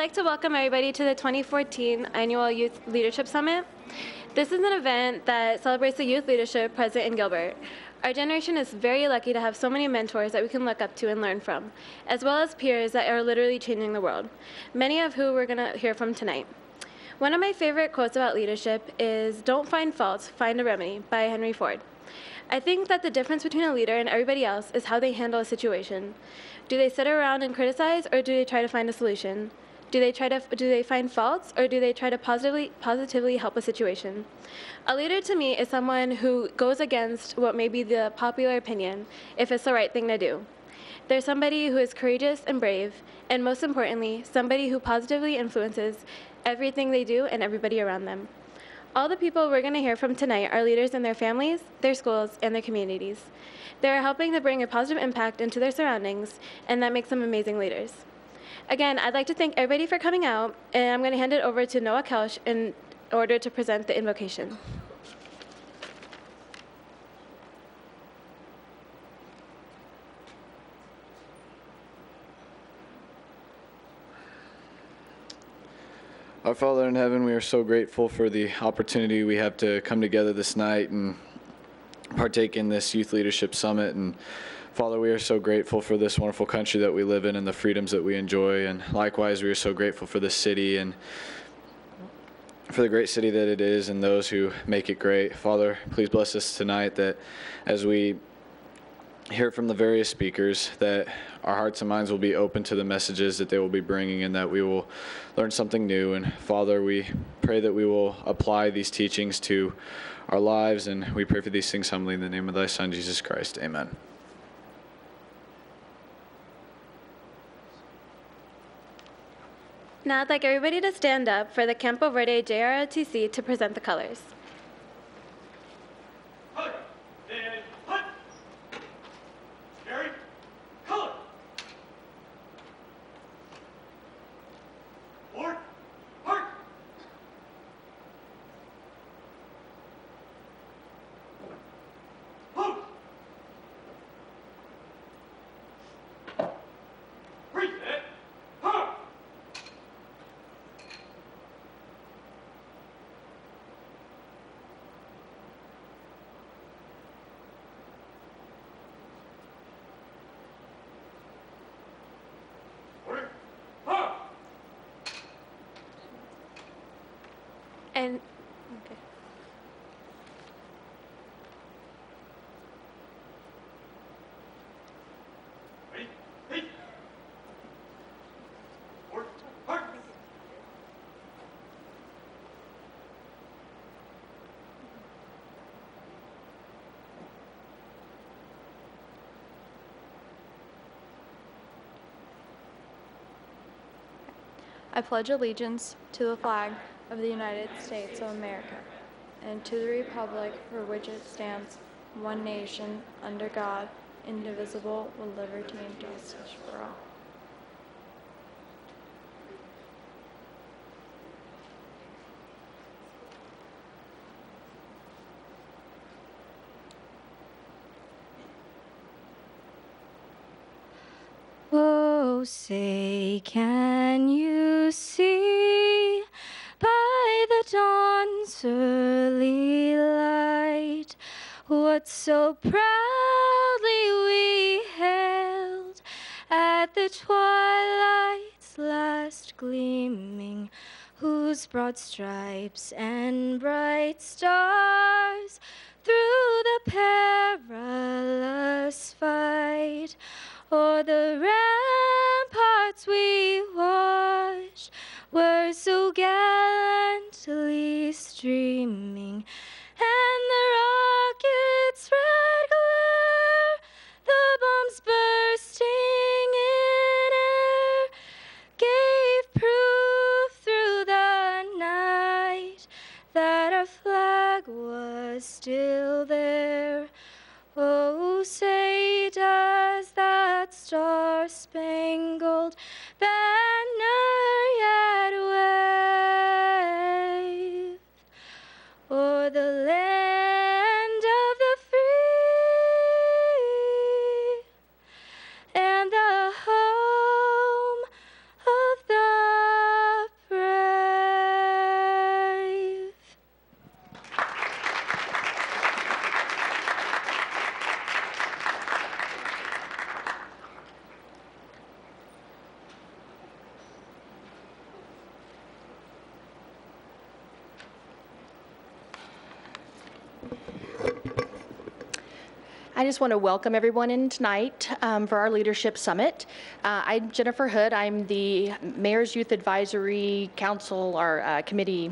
like to welcome everybody to the 2014 Annual Youth Leadership Summit. This is an event that celebrates the youth leadership present in Gilbert. Our generation is very lucky to have so many mentors that we can look up to and learn from, as well as peers that are literally changing the world, many of who we're going to hear from tonight. One of my favorite quotes about leadership is, "Don't find faults, find a remedy," by Henry Ford. I think that the difference between a leader and everybody else is how they handle a situation. Do they sit around and criticize, or do they try to find a solution? Do they find faults, or do they try to positively help a situation? A leader to me is someone who goes against what may be the popular opinion if it's the right thing to do. They're somebody who is courageous and brave, and most importantly, somebody who positively influences everything they do and everybody around them. All the people we're going to hear from tonight are leaders in their families, their schools, and their communities. They're helping to bring a positive impact into their surroundings, and that makes them amazing leaders. Again, I'd like to thank everybody for coming out, and I'm going to hand it over to Noah Kelsch in order to present the invocation. Our Father in heaven, we are so grateful for the opportunity we have to come together this night and partake in this Youth Leadership Summit. And Father, we are so grateful for this wonderful country that we live in and the freedoms that we enjoy. And likewise, we are so grateful for this city and for the great city that it is and those who make it great. Father, please bless us tonight that as we hear from the various speakers, that our hearts and minds will be open to the messages that they will be bringing and that we will learn something new. And Father, we pray that we will apply these teachings to our lives, and we pray for these things humbly in the name of thy Son, Jesus Christ. Amen. Now I'd like everybody to stand up for the Campo Verde JROTC to present the colors. And okay. I pledge allegiance to the flag of the United States of America and to the republic for which it stands, one nation, under God, indivisible, with liberty and justice for all. Oh, say, can you see by the dawn's early light what so proudly we hailed at the twilight's last gleaming, whose broad stripes and bright stars through the perilous fight o'er the ramparts we watched were so gallantly streaming, and the rocket's red glare, the bombs bursting in air, gave proof through the night that our flag was still there. Oh, say, does that star-spangled banner yet wave o'er the land of the free and the home of the I just want to welcome everyone in tonight for our Leadership Summit. I'm Jennifer Hood. I'm the Mayor's Youth Advisory Council, or committee.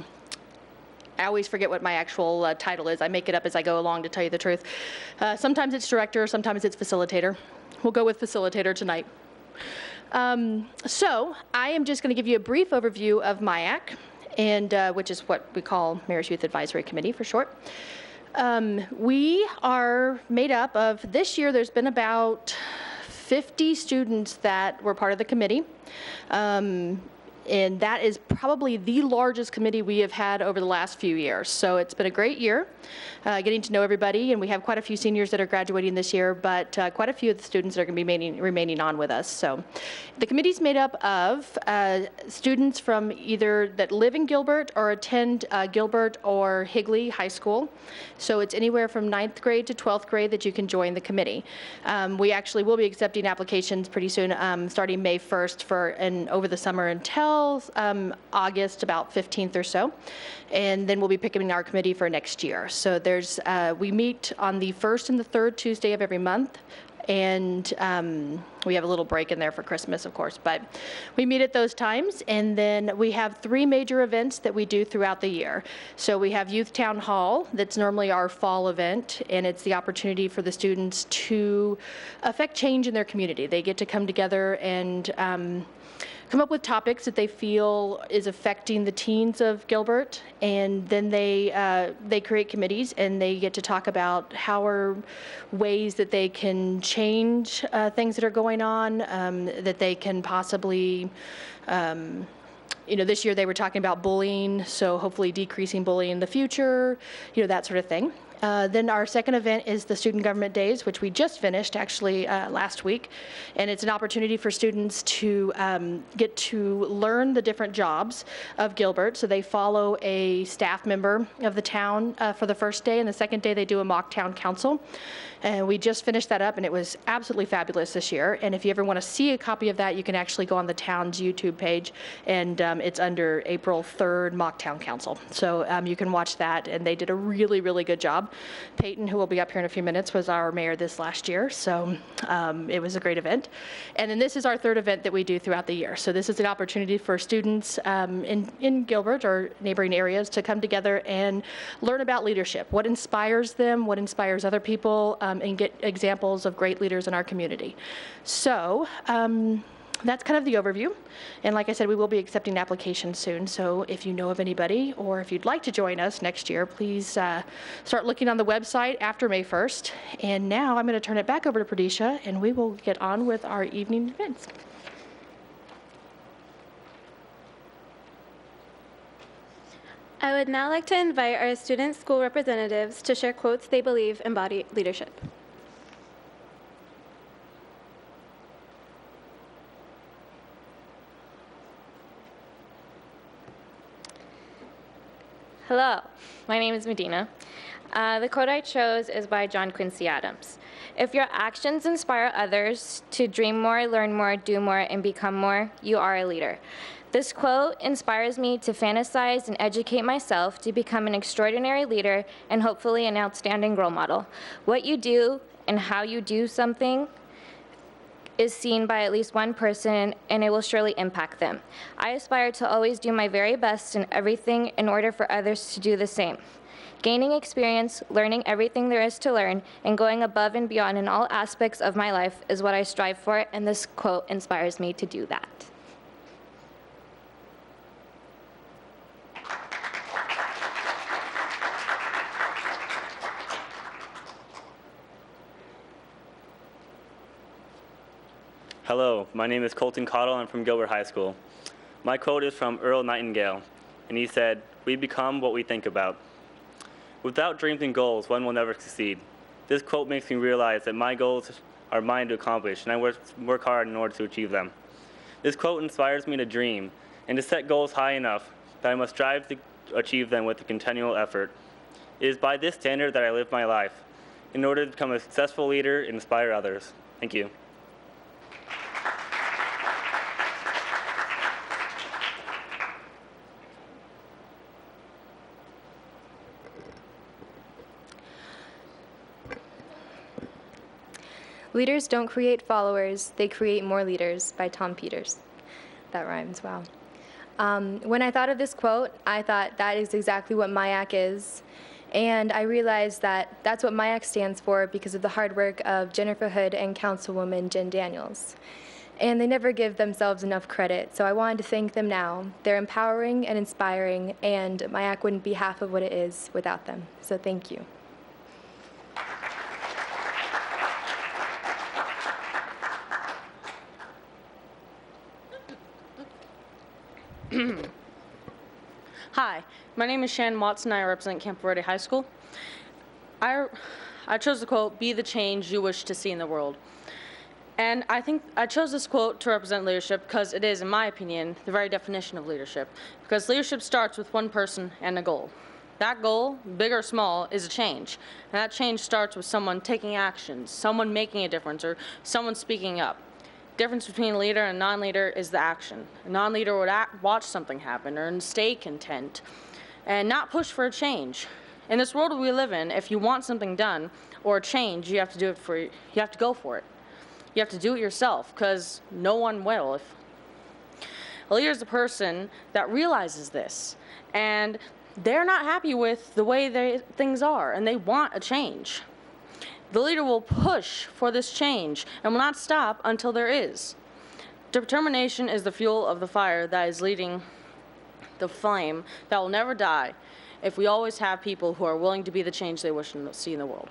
I always forget what my actual title is. I make it up as I go along, to tell you the truth. Sometimes it's director, sometimes it's facilitator. We'll go with facilitator tonight. So I am just going to give you a brief overview of MIAC, and which is what we call Mayor's Youth Advisory Committee for short. We are made up of, this year there's been about 50 students that were part of the committee. And that is probably the largest committee we have had over the last few years. So it's been a great year, getting to know everybody, and we have quite a few seniors that are graduating this year, but quite a few of the students that are going to be remaining on with us. So the committee is made up of students from either that live in Gilbert or attend Gilbert or Higley High School. So it's anywhere from 9th grade to 12th grade that you can join the committee. We actually will be accepting applications pretty soon, starting May 1st and over the summer until August about 15th or so, and then we'll be picking our committee for next year. So there's we meet on the first and the third Tuesday of every month, and we have a little break in there for Christmas, of course, but we meet at those times. And then we have 3 major events that we do throughout the year. So we have Youth Town Hall, that's normally our fall event, and it's the opportunity for the students to affect change in their community. They get to come together and come up with topics that they feel is affecting the teens of Gilbert, and then they create committees, and they get to talk about how are ways that they can change things that are going on, that they can possibly, this year they were talking about bullying, so hopefully decreasing bullying in the future, that sort of thing. Then our second event is the Student Government Days, which we just finished actually last week. And it's an opportunity for students to get to learn the different jobs of Gilbert. So they follow a staff member of the town for the first day, and the second day they do a mock town council. And we just finished that up, and it was absolutely fabulous this year. And if you ever want to see a copy of that, you can actually go on the town's YouTube page, and it's under April 3rd Mock Town Council. So you can watch that, and they did a really, really good job. Peyton, who will be up here in a few minutes, was our mayor this last year, so it was a great event. And then this is our third event that we do throughout the year. So this is an opportunity for students in Gilbert or neighboring areas to come together and learn about leadership, what inspires them, what inspires other people, and get examples of great leaders in our community. So that's kind of the overview. And like I said, we will be accepting applications soon. So if you know of anybody, or if you'd like to join us next year, please start looking on the website after May 1st. And now I'm going to turn it back over to Pradisha, and we will get on with our evening events. I would now like to invite our student school representatives to share quotes they believe embody leadership. Hello, my name is Medina. The quote I chose is by John Quincy Adams. If your actions inspire others to dream more, learn more, do more, and become more, you are a leader. This quote inspires me to fantasize and educate myself to become an extraordinary leader and hopefully an outstanding role model. What you do and how you do something is seen by at least one person, and it will surely impact them. I aspire to always do my very best in everything in order for others to do the same. Gaining experience, learning everything there is to learn, and going above and beyond in all aspects of my life is what I strive for, and this quote inspires me to do that. Hello, my name is Colton Cottle. I'm from Gilbert High School. My quote is from Earl Nightingale, and he said, "We become what we think about." Without dreams and goals, one will never succeed. This quote makes me realize that my goals are mine to accomplish, and I work hard in order to achieve them. This quote inspires me to dream and to set goals high enough that I must strive to achieve them with a continual effort. It is by this standard that I live my life, in order to become a successful leader and inspire others. Thank you. Leaders don't create followers, they create more leaders, by Tom Peters. That rhymes, wow. When I thought of this quote, I thought that is exactly what MIAC is. And I realized that that's what MIAC stands for because of the hard work of Jennifer Hood and Councilwoman Jen Daniels. And they never give themselves enough credit, so I wanted to thank them now. They're empowering and inspiring, and MIAC wouldn't be half of what it is without them. So thank you. Hi, my name is Shannon Watson. I represent Campo Verde High School. I chose the quote, "Be the change you wish to see in the world." And I think I chose this quote to represent leadership because it is, in my opinion, the very definition of leadership. Because leadership starts with one person and a goal. That goal, big or small, is a change. And that change starts with someone taking actions, someone making a difference, or someone speaking up. Difference between a leader and a non-leader is the action. A non-leader would watch something happen or stay content and not push for a change. In this world we live in, if you want something done or a change, you have to go for it. You have to do it yourself because no one will. A leader is a person that realizes this and they're not happy with the way things are and they want a change. The leader will push for this change and will not stop until there is. Determination is the fuel of the fire that is leading the flame that will never die if we always have people who are willing to be the change they wish to see in the world.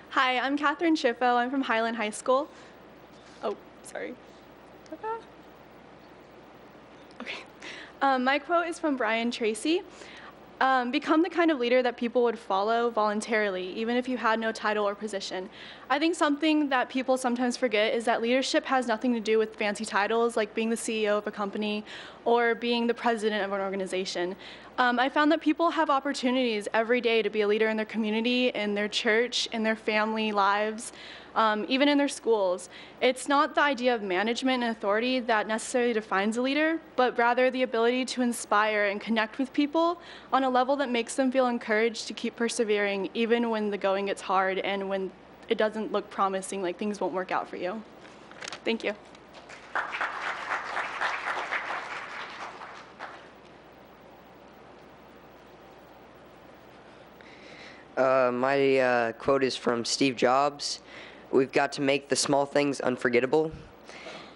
Hi, I'm Catherine Schiffo. I'm from Highland High School. Oh, sorry. Okay. My quote is from Brian Tracy. Become the kind of leader that people would follow voluntarily, even if you had no title or position. I think something that people sometimes forget is that leadership has nothing to do with fancy titles like being the CEO of a company or being the president of an organization. I found that people have opportunities every day to be a leader in their community, in their church, in their family lives, even in their schools. It's not the idea of management and authority that necessarily defines a leader, but rather the ability to inspire and connect with people on a level that makes them feel encouraged to keep persevering even when the going gets hard and when it doesn't look promising, like things won't work out for you. Thank you. My quote is from Steve Jobs. We've got to make the small things unforgettable.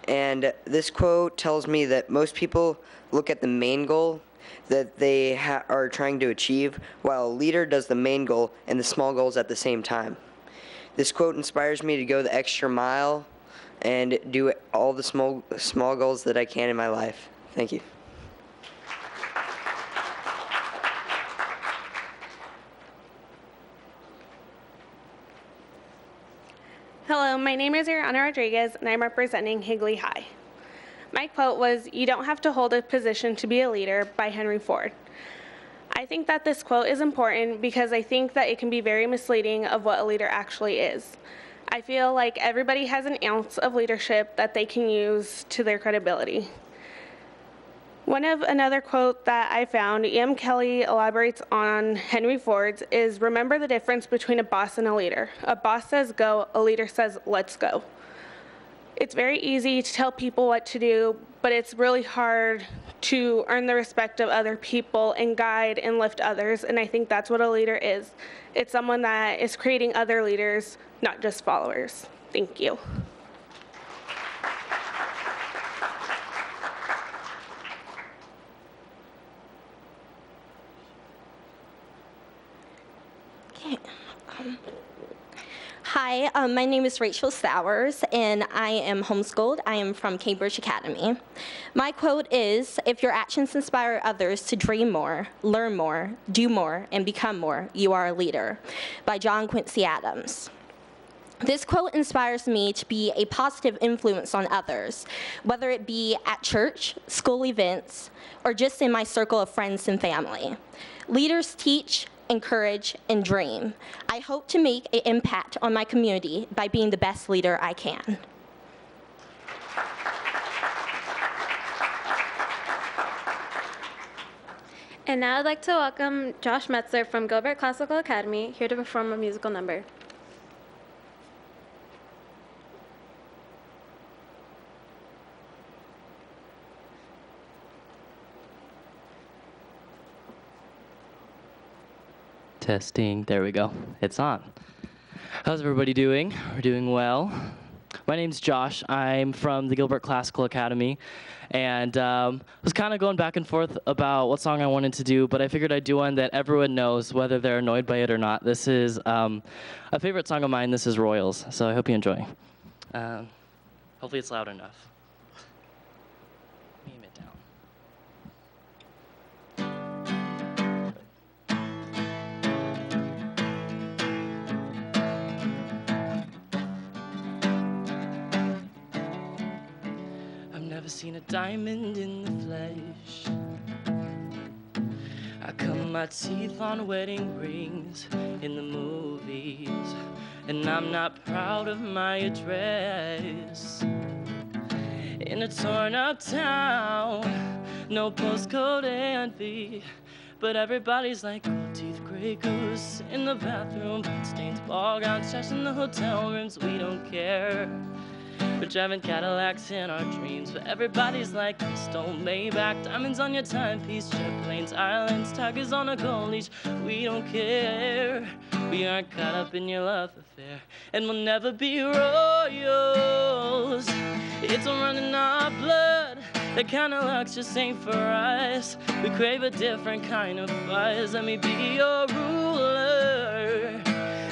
And this quote tells me that most people look at the main goal that they are trying to achieve, while a leader does the main goal and the small goals at the same time. This quote inspires me to go the extra mile and do all the small goals that I can in my life. Thank you. Hello, my name is Ariana Rodriguez, and I'm representing Higley High. My quote was, "You don't have to hold a position to be a leader," by Henry Ford. I think that this quote is important because I think that it can be very misleading of what a leader actually is. I feel like everybody has an ounce of leadership that they can use to their credibility. Another quote that I found, E.M. Kelly elaborates on Henry Ford's, is remember the difference between a boss and a leader. A boss says go, a leader says let's go. It's very easy to tell people what to do, but it's really hard to earn the respect of other people and guide and lift others, and I think that's what a leader is. It's someone that is creating other leaders, not just followers. Thank you. Hi, my name is Rachel Sowers, and I am homeschooled. I am from Cambridge Academy. My quote is, if your actions inspire others to dream more, learn more, do more, and become more, you are a leader, by John Quincy Adams. This quote inspires me to be a positive influence on others, whether it be at church, school events, or just in my circle of friends and family. Leaders teach, encourage, and dream. I hope to make an impact on my community by being the best leader I can. And now I'd like to welcome Josh Metzler from Gilbert Classical Academy, here to perform a musical number. Testing, there we go. It's on. How's everybody doing? We're doing well. My name's Josh. I'm from the Gilbert Classical Academy, and was kind of going back and forth about what song I wanted to do, but I figured I'd do one that everyone knows, whether they're annoyed by it or not. This is a favorite song of mine. This is Royals, so I hope you enjoy. Hopefully it's loud enough. Aim it down. Never seen a diamond in the flesh. I cut my teeth on wedding rings in the movies, and I'm not proud of my address. In a torn up town, no postcode envy, but everybody's like gold teeth, gray goose in the bathroom, bloodstains, ball gowns, trash in the hotel rooms. We don't care. We're driving Cadillacs in our dreams, but everybody's like crystal Maybach, diamonds on your timepiece, jet planes, islands, tigers on a gold leash. We don't care. We aren't caught up in your love affair, and we'll never be royals. It's a run in our blood. That kind of luck's just ain't for us. We crave a different kind of buzz. Let me be your ruler.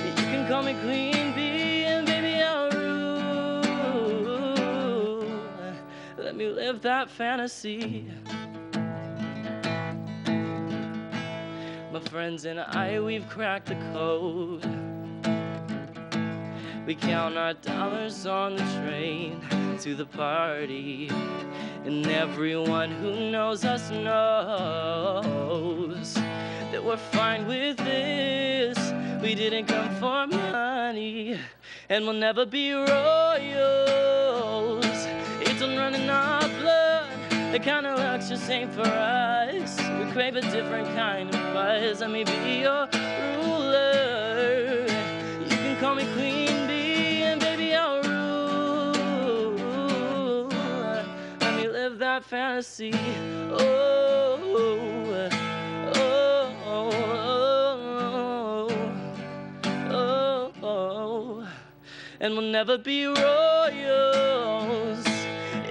You can call me Queen Bee, and baby I'll rule. Let me live that fantasy. My friends and I, we've cracked the code. We count our dollars on the train to the party, and everyone who knows us knows that we're fine with this. We didn't come for money, and we'll never be royals. It's on running our blood. The kind of luck just ain't for us. We crave a different kind of buzz. Let me be your ruler. You can call me Queen Bee, and baby I'll rule. Let me live that fantasy. Oh, oh, oh, oh, oh. And we'll never be royals.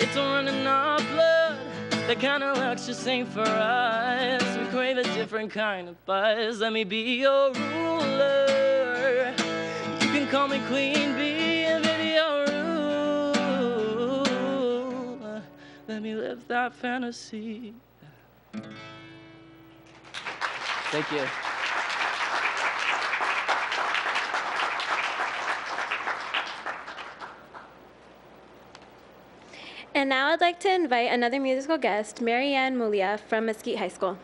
It's a run in our blood. That kind of luck just ain't for us. We crave a different kind of buzz. Let me be your ruler. You can call me Queen Bee, and baby I'll rule. Let me live that fantasy. Thank you. And now I'd like to invite another musical guest, Marianne Mulia from Mesquite High School.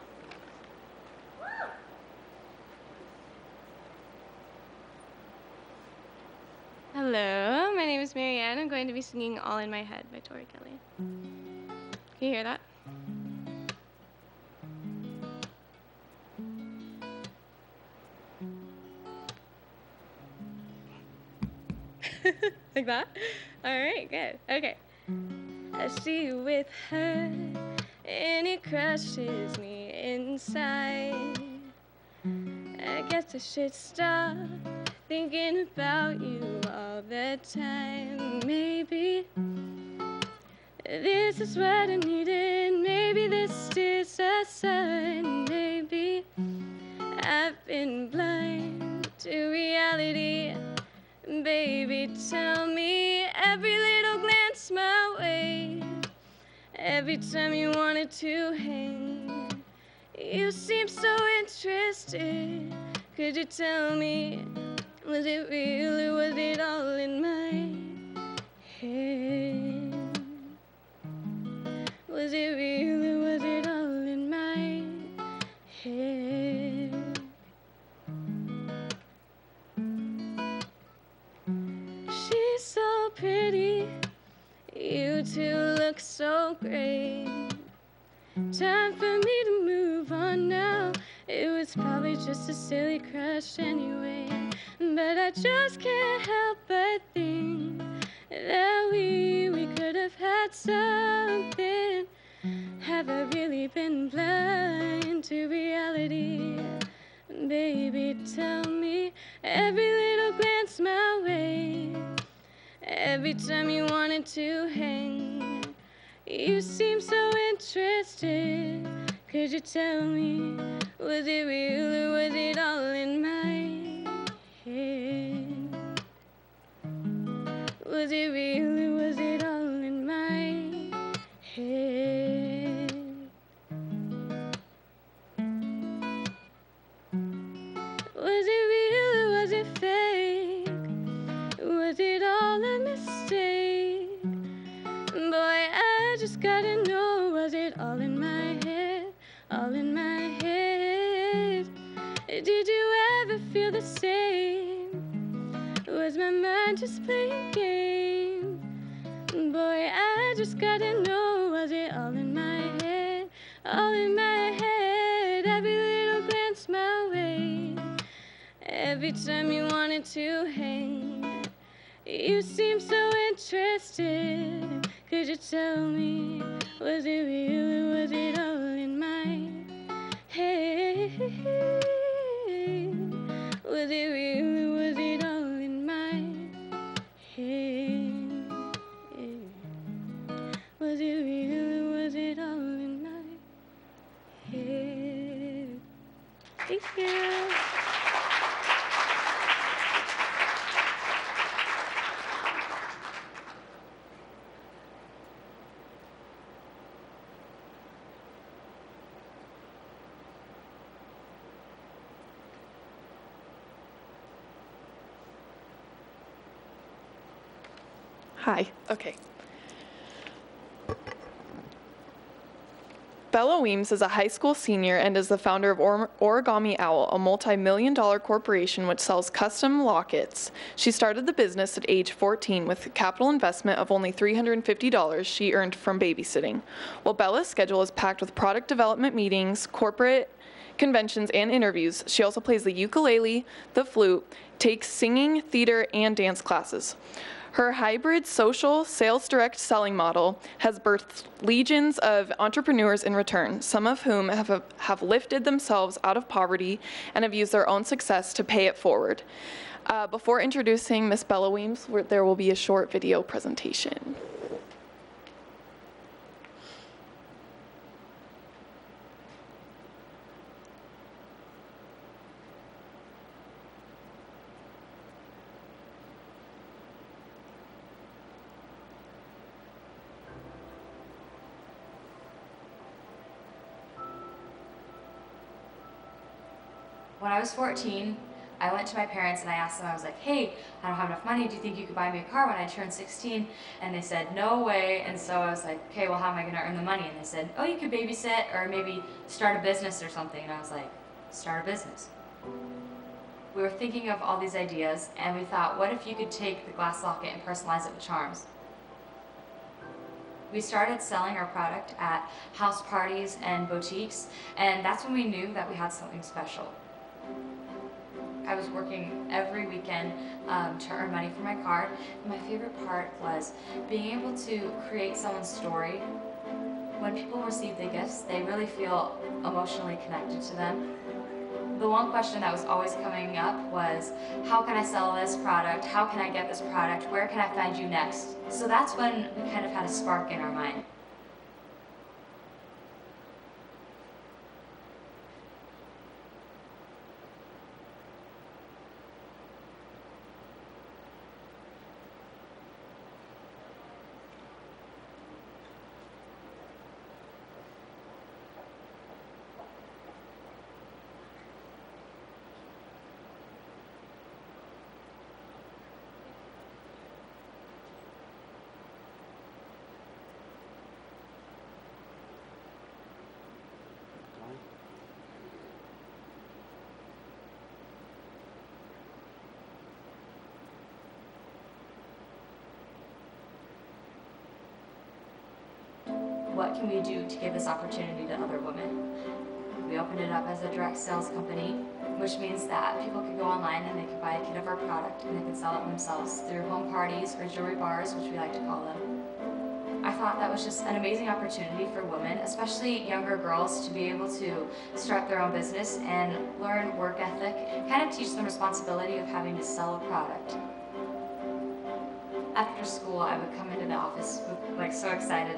Hello, my name is Marianne. I'm going to be singing All in My Head by Tori Kelly. Can you hear that? Like that? All right, good. Okay. I see you with her, and it crushes me inside. I guess I should stop thinking about you all the time. Maybe this is what I needed. Maybe this is a sign. Maybe I've been blind to reality. Baby, tell me every little glance my way. Every time you wanted to hang, you seemed so interested. Could you tell me, was it real or was it all in my head? Was it real or was it all in my head? She's so pretty, you two look so great. Time for me to move on now. probably just a silly crush anyway. But I just can't help but think that we could have had something. Have I really been blind to reality? Baby, tell me, every little glance my way, every time you wanted to hang, you seem so interested. Could you tell me, was it real or was it all in my head? Was it real or was it all in my head? Was it real or was it fake? Was it all a mistake? Boy, I just gotta know, was it all in my head? All in my head? Did you ever feel the same? Was my mind just playing games? Boy, I just gotta know, was it all in my head? All in my head, every little glance my way, every time you wanted to hang, you seem so interested. Could you tell me, was it real or was it all in my head? Was it real or was it all in my head? Was it real or was it all in my head? Thank you. Hi. Okay. Bella Weems is a high school senior and is the founder of Origami Owl, a multi-million-dollar corporation which sells custom lockets. She started the business at age 14 with a capital investment of only $350 she earned from babysitting. While Bella's schedule is packed with product development meetings, corporate conventions, and interviews, she also plays the ukulele, the flute, takes singing, theater, and dance classes. Her hybrid social sales direct selling model has birthed legions of entrepreneurs in return, some of whom have lifted themselves out of poverty and have used their own success to pay it forward. Before introducing Miss Bella Weems, there will be a short video presentation. When I was 14, I went to my parents and I asked them, I was like, hey, I don't have enough money, do you think you could buy me a car when I turn 16? And they said, no way. And so I was like, okay, well, how am I gonna earn the money? And they said, oh, you could babysit or maybe start a business or something. And I was like, start a business. We were thinking of all these ideas and we thought, what if you could take the glass locket and personalize it with charms? We started selling our product at house parties and boutiques, and that's when we knew that we had something special. I was working every weekend to earn money for my card. And my favorite part was being able to create someone's story. When people receive the gifts, they really feel emotionally connected to them. The one question that was always coming up was, how can I sell this product? How can I get this product? Where can I find you next? So that's when we kind of had a spark in our mind. What can we do to give this opportunity to other women? We We opened it up as a direct sales company, which means that people could go online and they could buy a kit of our product and they could sell it themselves through home parties or jewelry bars, which we like to call them. I thought that was just an amazing opportunity for women, especially younger girls, to be able to start their own business and learn work ethic, kind of teach them responsibility of having to sell a product. After school, I would come into the office like so excited.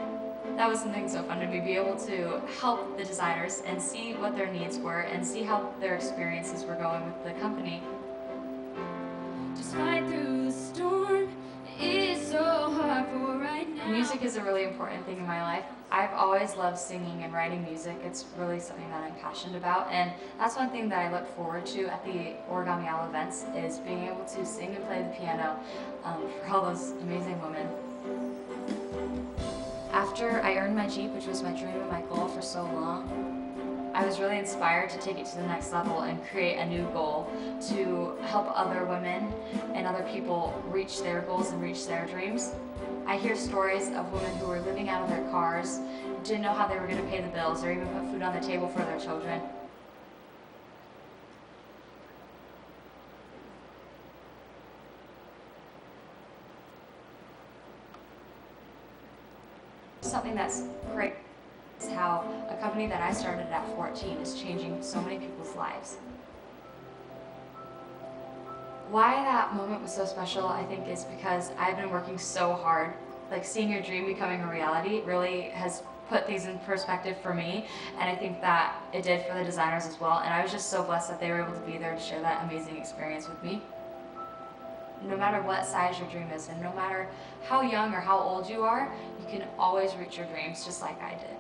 That was something so fun to me, be able to help the designers and see what their needs were and see how their experiences were going with the company. Just fight through the storm. It's so hard for right now. Music is a really important thing in my life. I've always loved singing and writing music. It's really something that I'm passionate about, and that's one thing that I look forward to at the Origami Owl events, is being able to sing and play the piano for all those amazing women. After I earned my Jeep, which was my dream and my goal for so long, I was really inspired to take it to the next level and create a new goal to help other women and other people reach their goals and reach their dreams. I hear stories of women who were living out of their cars, didn't know how they were going to pay the bills or even put food on the table for their children. Something that's great is how a company that I started at 14 is changing so many people's lives. Why that moment was so special, I think, is because I've been working so hard. Like, seeing your dream becoming a reality really has put things in perspective for me, and I think that it did for the designers as well. And I was just so blessed that they were able to be there to share that amazing experience with me. No matter what size your dream is, and no matter how young or how old you are, you can always reach your dreams just like I did.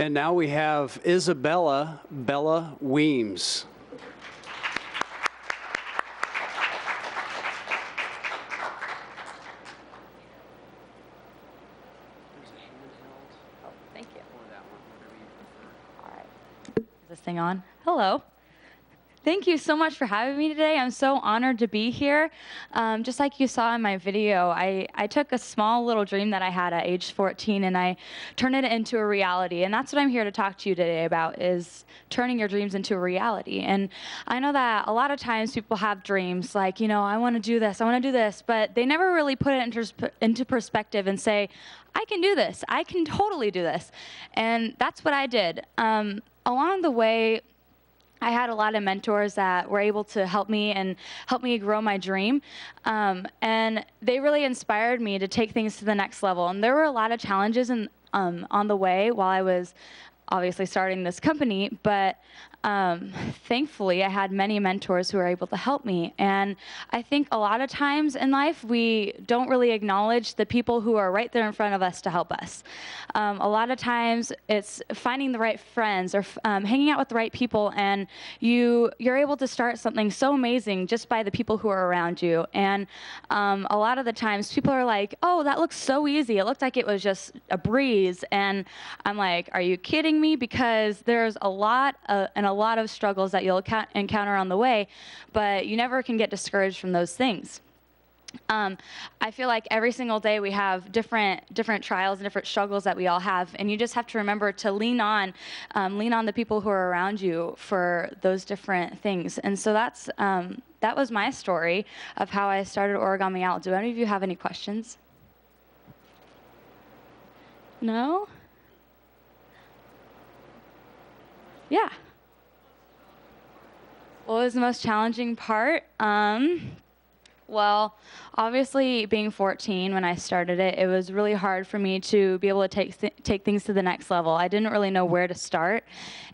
And now we have Isabella Bella Weems. Thank you. All right. Is this thing on? Hello. Thank you so much for having me today. I'm so honored to be here. Just like you saw in my video, I took a small little dream that I had at age 14 and I turned it into a reality. And that's what I'm here to talk to you today about, is turning your dreams into a reality. And I know that a lot of times people have dreams like, you know, I want to do this, I want to do this, but they never really put it into perspective and say, I can do this, I can totally do this. And that's what I did. Along the way, I had a lot of mentors that were able to help me and help me grow my dream. And they really inspired me to take things to the next level. And there were a lot of challenges on the way while I was obviously starting this company, but thankfully I had many mentors who were able to help me. And I think a lot of times in life we don't really acknowledge the people who are right there in front of us to help us. A lot of times it's finding the right friends or hanging out with the right people, and you're able to start something so amazing just by the people who are around you. And a lot of the times people are like, oh, that looks so easy, it looked like it was just a breeze. And I'm like, are you kidding me? Because there's a lot of struggles that you'll encounter on the way, but you never can get discouraged from those things. I feel like every single day we have different trials and different struggles that we all have, and you just have to remember to lean on the people who are around you for those different things. And so that was my story of how I started Origami Owl. Do any of you have any questions? No? Yeah. What was the most challenging part? Well, obviously being 14 when I started it, it was really hard for me to be able to take things to the next level. I didn't really know where to start,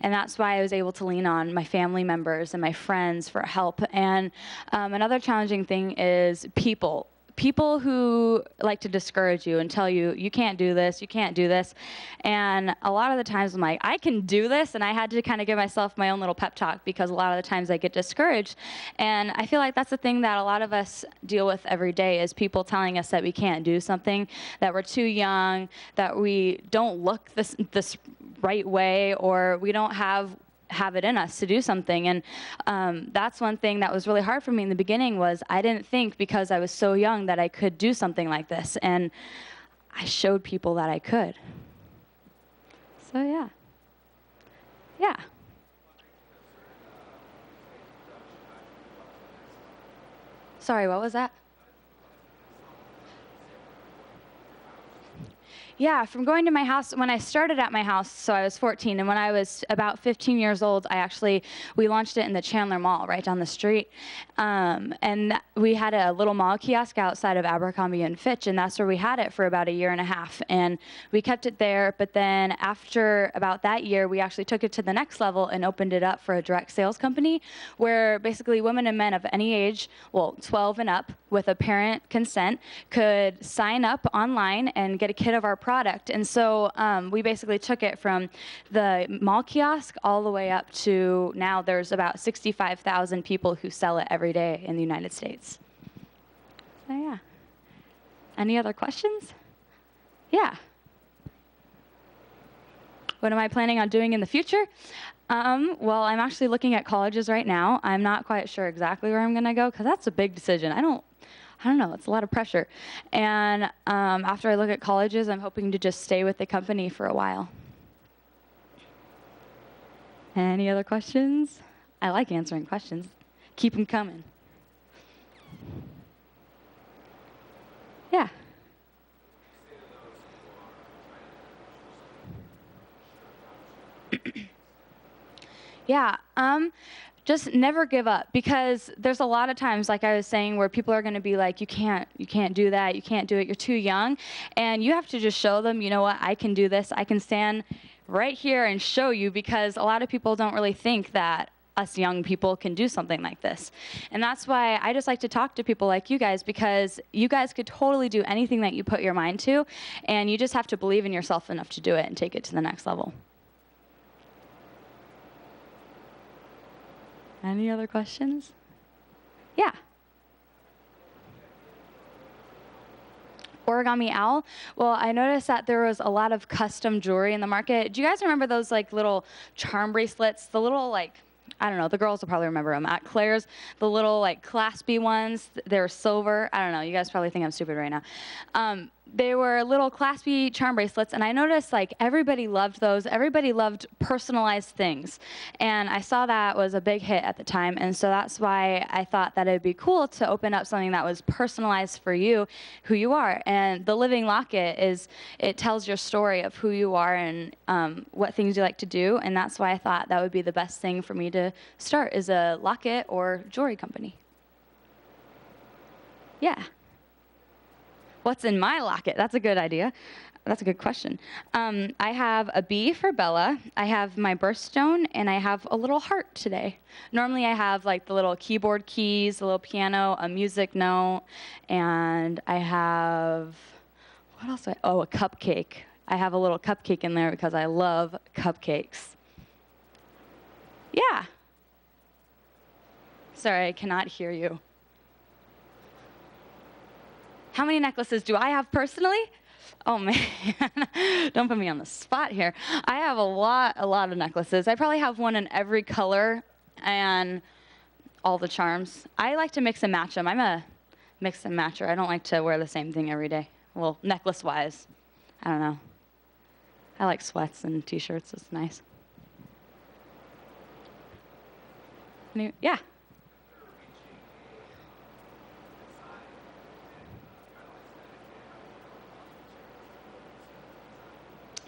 and that's why I was able to lean on my family members and my friends for help. And another challenging thing is people. people who like to discourage you and tell you, you can't do this, you can't do this. And a lot of the times I'm like, I can do this. And I had to kind of give myself my own little pep talk because a lot of the times I get discouraged. And I feel like that's the thing that a lot of us deal with every day is people telling us that we can't do something, that we're too young, that we don't look this right way, or we don't have it in us to do something. And that's one thing that was really hard for me in the beginning was I didn't think because I was so young that I could do something like this. And I showed people that I could. So yeah. Yeah. Sorry, what was that? Yeah, from going to my house, when I started at my house, so I was 14, and when I was about 15 years old, we launched it in the Chandler Mall right down the street. And we had a little mall kiosk outside of Abercrombie and Fitch, and that's where we had it for about a year and a half. And we kept it there, but then after about that year, we actually took it to the next level and opened it up for a direct sales company where basically women and men of any age, well, 12 and up, with a parent consent, could sign up online and get a kit of our product. And so we basically took it from the mall kiosk all the way up to now there's about 65,000 people who sell it every day in the United States. So yeah. Any other questions? Yeah. What am I planning on doing in the future? Well, I'm actually looking at colleges right now. I'm not quite sure exactly where I'm going to go because that's a big decision. I don't know, it's a lot of pressure. And after I look at colleges, I'm hoping to just stay with the company for a while. Any other questions? I like answering questions. Keep them coming. Yeah. Yeah. Just never give up, because there's a lot of times, like I was saying, where people are going to be like, you can't do that, you can't do it, you're too young. And you have to just show them, you know what, I can do this. I can stand right here and show you, because a lot of people don't really think that us young people can do something like this. And that's why I just like to talk to people like you guys, because you guys could totally do anything that you put your mind to, and you just have to believe in yourself enough to do it and take it to the next level. Any other questions? Yeah. Origami Owl. Well, I noticed that there was a lot of custom jewelry in the market. Do you guys remember those like little charm bracelets? The little like, I don't know, the girls will probably remember them. At Claire's, the little like claspy ones, they're silver. I don't know, you guys probably think I'm stupid right now. They were little claspy charm bracelets, and I noticed like everybody loved those. Everybody loved personalized things. And I saw that was a big hit at the time, and so that's why I thought that it'd be cool to open up something that was personalized for you, who you are. And the Living Locket it tells your story of who you are and what things you like to do, and that's why I thought that would be the best thing for me to start, is a locket or jewelry company. Yeah. What's in my locket? That's a good idea. That's a good question. I have a B for Bella. I have my birthstone, and I have a little heart today. Normally I have like the little keyboard keys, a little piano, a music note, and I have, what else? A cupcake. I have a little cupcake in there because I love cupcakes. Yeah. Sorry, I cannot hear you. How many necklaces do I have personally? Oh man, don't put me on the spot here. I have a lot of necklaces. I probably have one in every color and all the charms. I like to mix and match them. I'm a mix and matcher. I don't like to wear the same thing every day. Well, necklace-wise, I don't know. I like sweats and t-shirts, it's nice. Yeah.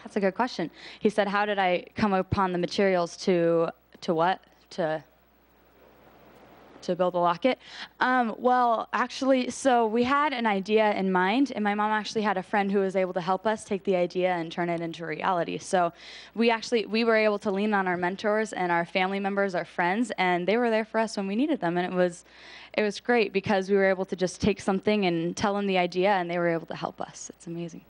That's a good question. He said, how did I come upon the materials to what? To build a locket? Well, actually, so we had an idea in mind, and my mom actually had a friend who was able to help us take the idea and turn it into reality. So we were able to lean on our mentors and our family members, our friends, and they were there for us when we needed them. And it was great because we were able to just take something and tell them the idea, and they were able to help us. It's amazing.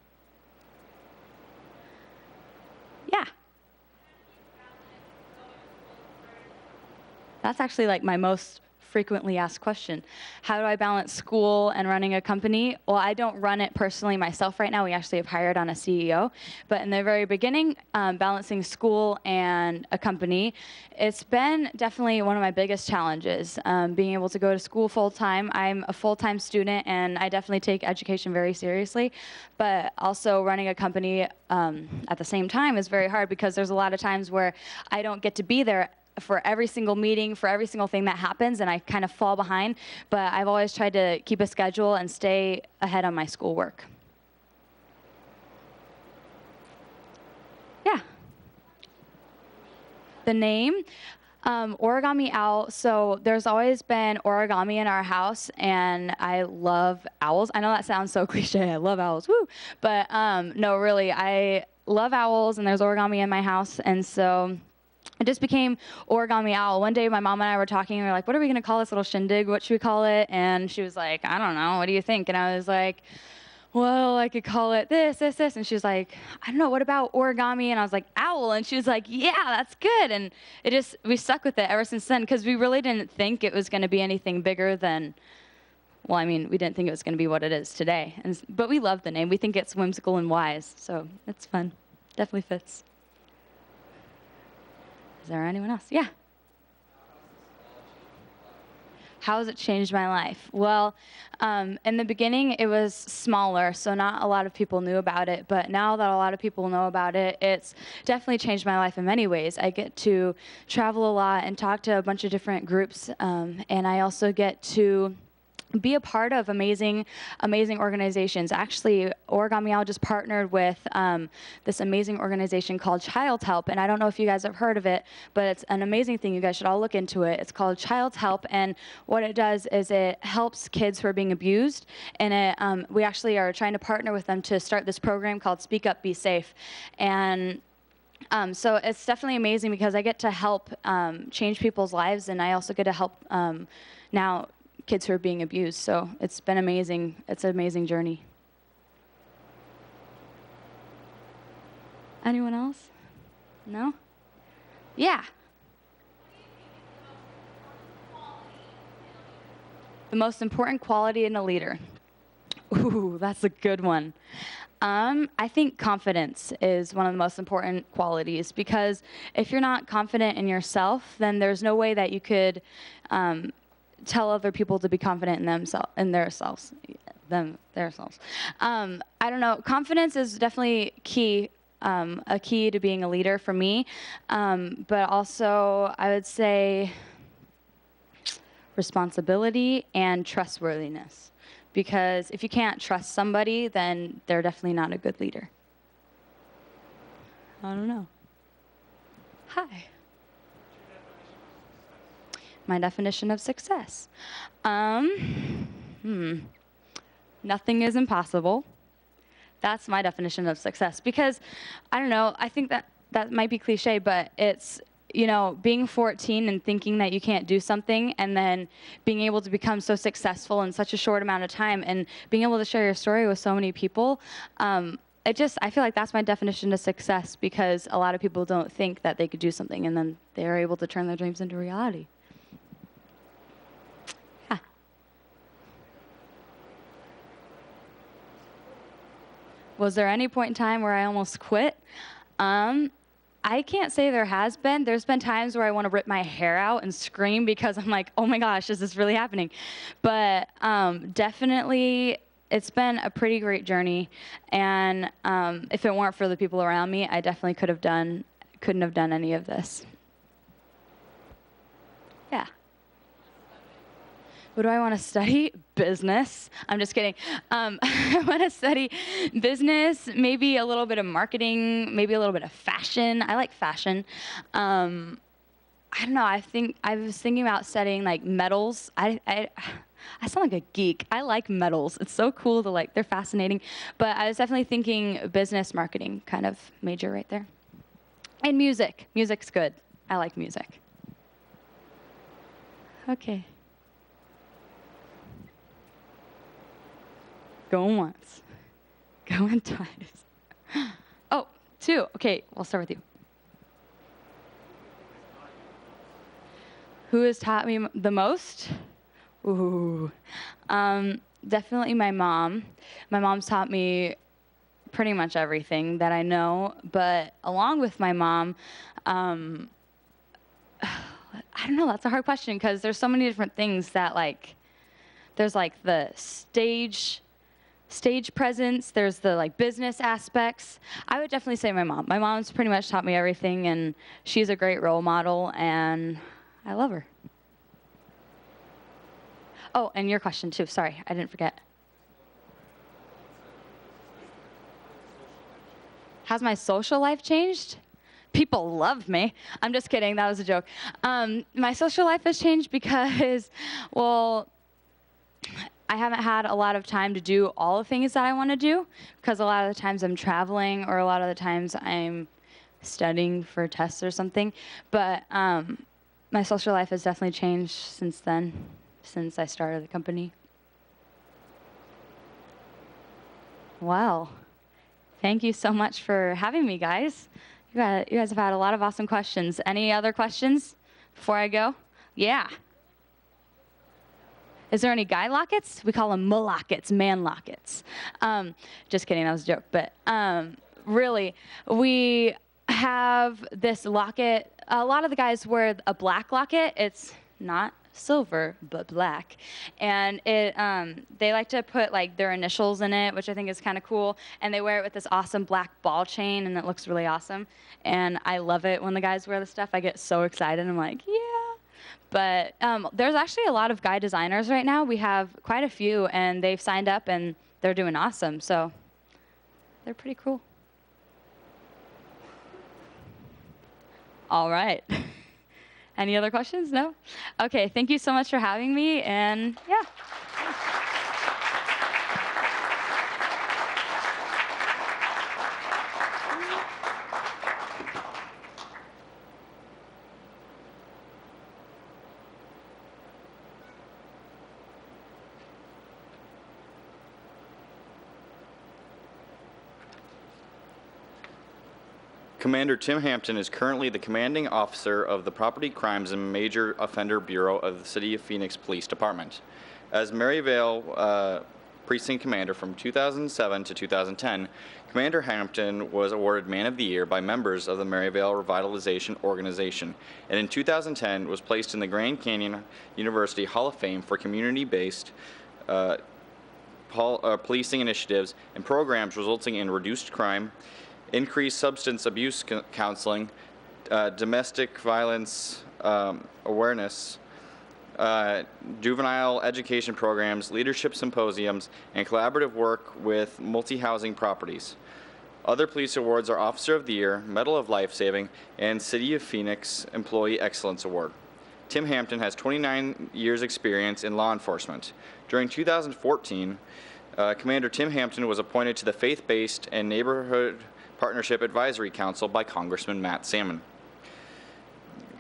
Yeah. That's actually like my most frequently asked question. How do I balance school and running a company? Well, I don't run it personally myself right now. We actually have hired on a CEO. But in the very beginning, balancing school and a company, it's been definitely one of my biggest challenges, being able to go to school full-time. I'm a full-time student, and I definitely take education very seriously. But also running a company at the same time is very hard because there's a lot of times where I don't get to be there for every single meeting, for every single thing that happens, and I kind of fall behind. But I've always tried to keep a schedule and stay ahead on my schoolwork. Yeah. The name, Origami Owl. So there's always been origami in our house, and I love owls. I know that sounds so cliche. I love owls, woo! But no, really, I love owls, and there's origami in my house, and so it just became Origami Owl. One day, my mom and I were talking, and we were like, what are we going to call this little shindig? What should we call it? And she was like, I don't know. What do you think? And I was like, well, I could call it this, this, this. And she was like, I don't know. What about origami? And I was like, owl. And she was like, yeah, that's good. And we stuck with it ever since then because we really didn't think it was going to be anything bigger than, well, I mean, we didn't think it was going to be what it is today. But we love the name. We think it's whimsical and wise. So it's fun. Definitely fits. Is there anyone else? Yeah. How has it changed my life? Well, in the beginning, it was smaller, so not a lot of people knew about it. But now that a lot of people know about it, it's definitely changed my life in many ways. I get to travel a lot and talk to a bunch of different groups, and I also get to be a part of amazing organizations. Actually, Origami Owl just partnered with this amazing organization called Child Help, and I don't know if you guys have heard of it, but it's an amazing thing. You guys should all look into it. It's called Child Help, and what it does is it helps kids who are being abused, and we actually are trying to partner with them to start this program called Speak Up, Be Safe, and so it's definitely amazing because I get to help change people's lives, and I also get to help now kids who are being abused. So it's been amazing. It's an amazing journey. Anyone else? No? Yeah. The most important quality in a leader. Ooh, that's a good one. I think confidence is one of the most important qualities because if you're not confident in yourself, then there's no way that you could tell other people to be confident in themselves, themselves. I don't know. Confidence is definitely key, a key to being a leader for me. But also, I would say responsibility and trustworthiness. Because if you can't trust somebody, then they're definitely not a good leader. I don't know. Hi. My definition of success. Nothing is impossible. That's my definition of success. Because, I don't know, I think that might be cliche, but it's, you know, being 14 and thinking that you can't do something and then being able to become so successful in such a short amount of time and being able to share your story with so many people, I feel like that's my definition of success because a lot of people don't think that they could do something and then they're able to turn their dreams into reality. Yeah. Was there any point in time where I almost quit? I can't say there has been. There's been times where I want to rip my hair out and scream because I'm like, oh my gosh, is this really happening? But definitely, it's been a pretty great journey. And if it weren't for the people around me, I definitely couldn't have done any of this. Yeah. What do I want to study? Business. I'm just kidding. I want to study business, maybe a little bit of marketing, maybe a little bit of fashion. I like fashion. I I don't know. I was thinking about studying like metals. I sound like a geek. I like metals. It's so cool to like. They're fascinating. But I was definitely thinking business marketing kind of major right there. And music. Music's good. I like music. Okay. Going once. Going twice. Oh, 2. Okay, we'll start with you. Who has taught me the most? Ooh. Definitely my mom. My mom's taught me pretty much everything that I know, but along with my mom, I don't know, that's a hard question because there's so many different things that like, there's like the stage presence, there's the like business aspects. I would definitely say my mom. My mom's pretty much taught me everything, and she's a great role model, and I love her. Oh, and your question too. Sorry, I didn't forget. Has my social life changed? People love me. I'm just kidding. That was a joke. My social life has changed because, well, I haven't had a lot of time to do all the things that I want to do because a lot of the times I'm traveling or a lot of the times I'm studying for tests or something. But my social life has definitely changed since then, since I started the company. Well, thank you so much for having me, guys. You guys have had a lot of awesome questions. Any other questions before I go? Yeah. Is there any guy lockets? We call them lockets, man lockets. Just kidding, that was a joke. But really, we have this locket. A lot of the guys wear a black locket. It's not silver, but black. And it, they like to put like their initials in it, which I think is kind of cool. And they wear it with this awesome black ball chain, and it looks really awesome. And I love it when the guys wear the stuff. I get so excited. I'm like, yeah. But there's actually a lot of guy designers right now. We have quite a few, and they've signed up, and they're doing awesome. So they're pretty cool. All right. Any other questions? No? Okay, thank you so much for having me, and yeah. Commander Tim Hampton is currently the commanding officer of the Property Crimes and Major Offender Bureau of the City of Phoenix Police Department. As Maryvale Precinct Commander from 2007 to 2010, Commander Hampton was awarded Man of the Year by members of the Maryvale Revitalization Organization, and in 2010 was placed in the Grand Canyon University Hall of Fame for community-based policing initiatives and programs resulting in reduced crime, increased substance abuse counseling, domestic violence awareness, juvenile education programs, leadership symposiums, and collaborative work with multi-housing properties. Other police awards are Officer of the Year, Medal of Life Saving, and City of Phoenix Employee Excellence Award. Tim Hampton has 29 years experience in law enforcement. During 2014, Commander Tim Hampton was appointed to the Faith-Based and Neighborhood Partnership Advisory Council by Congressman Matt Salmon.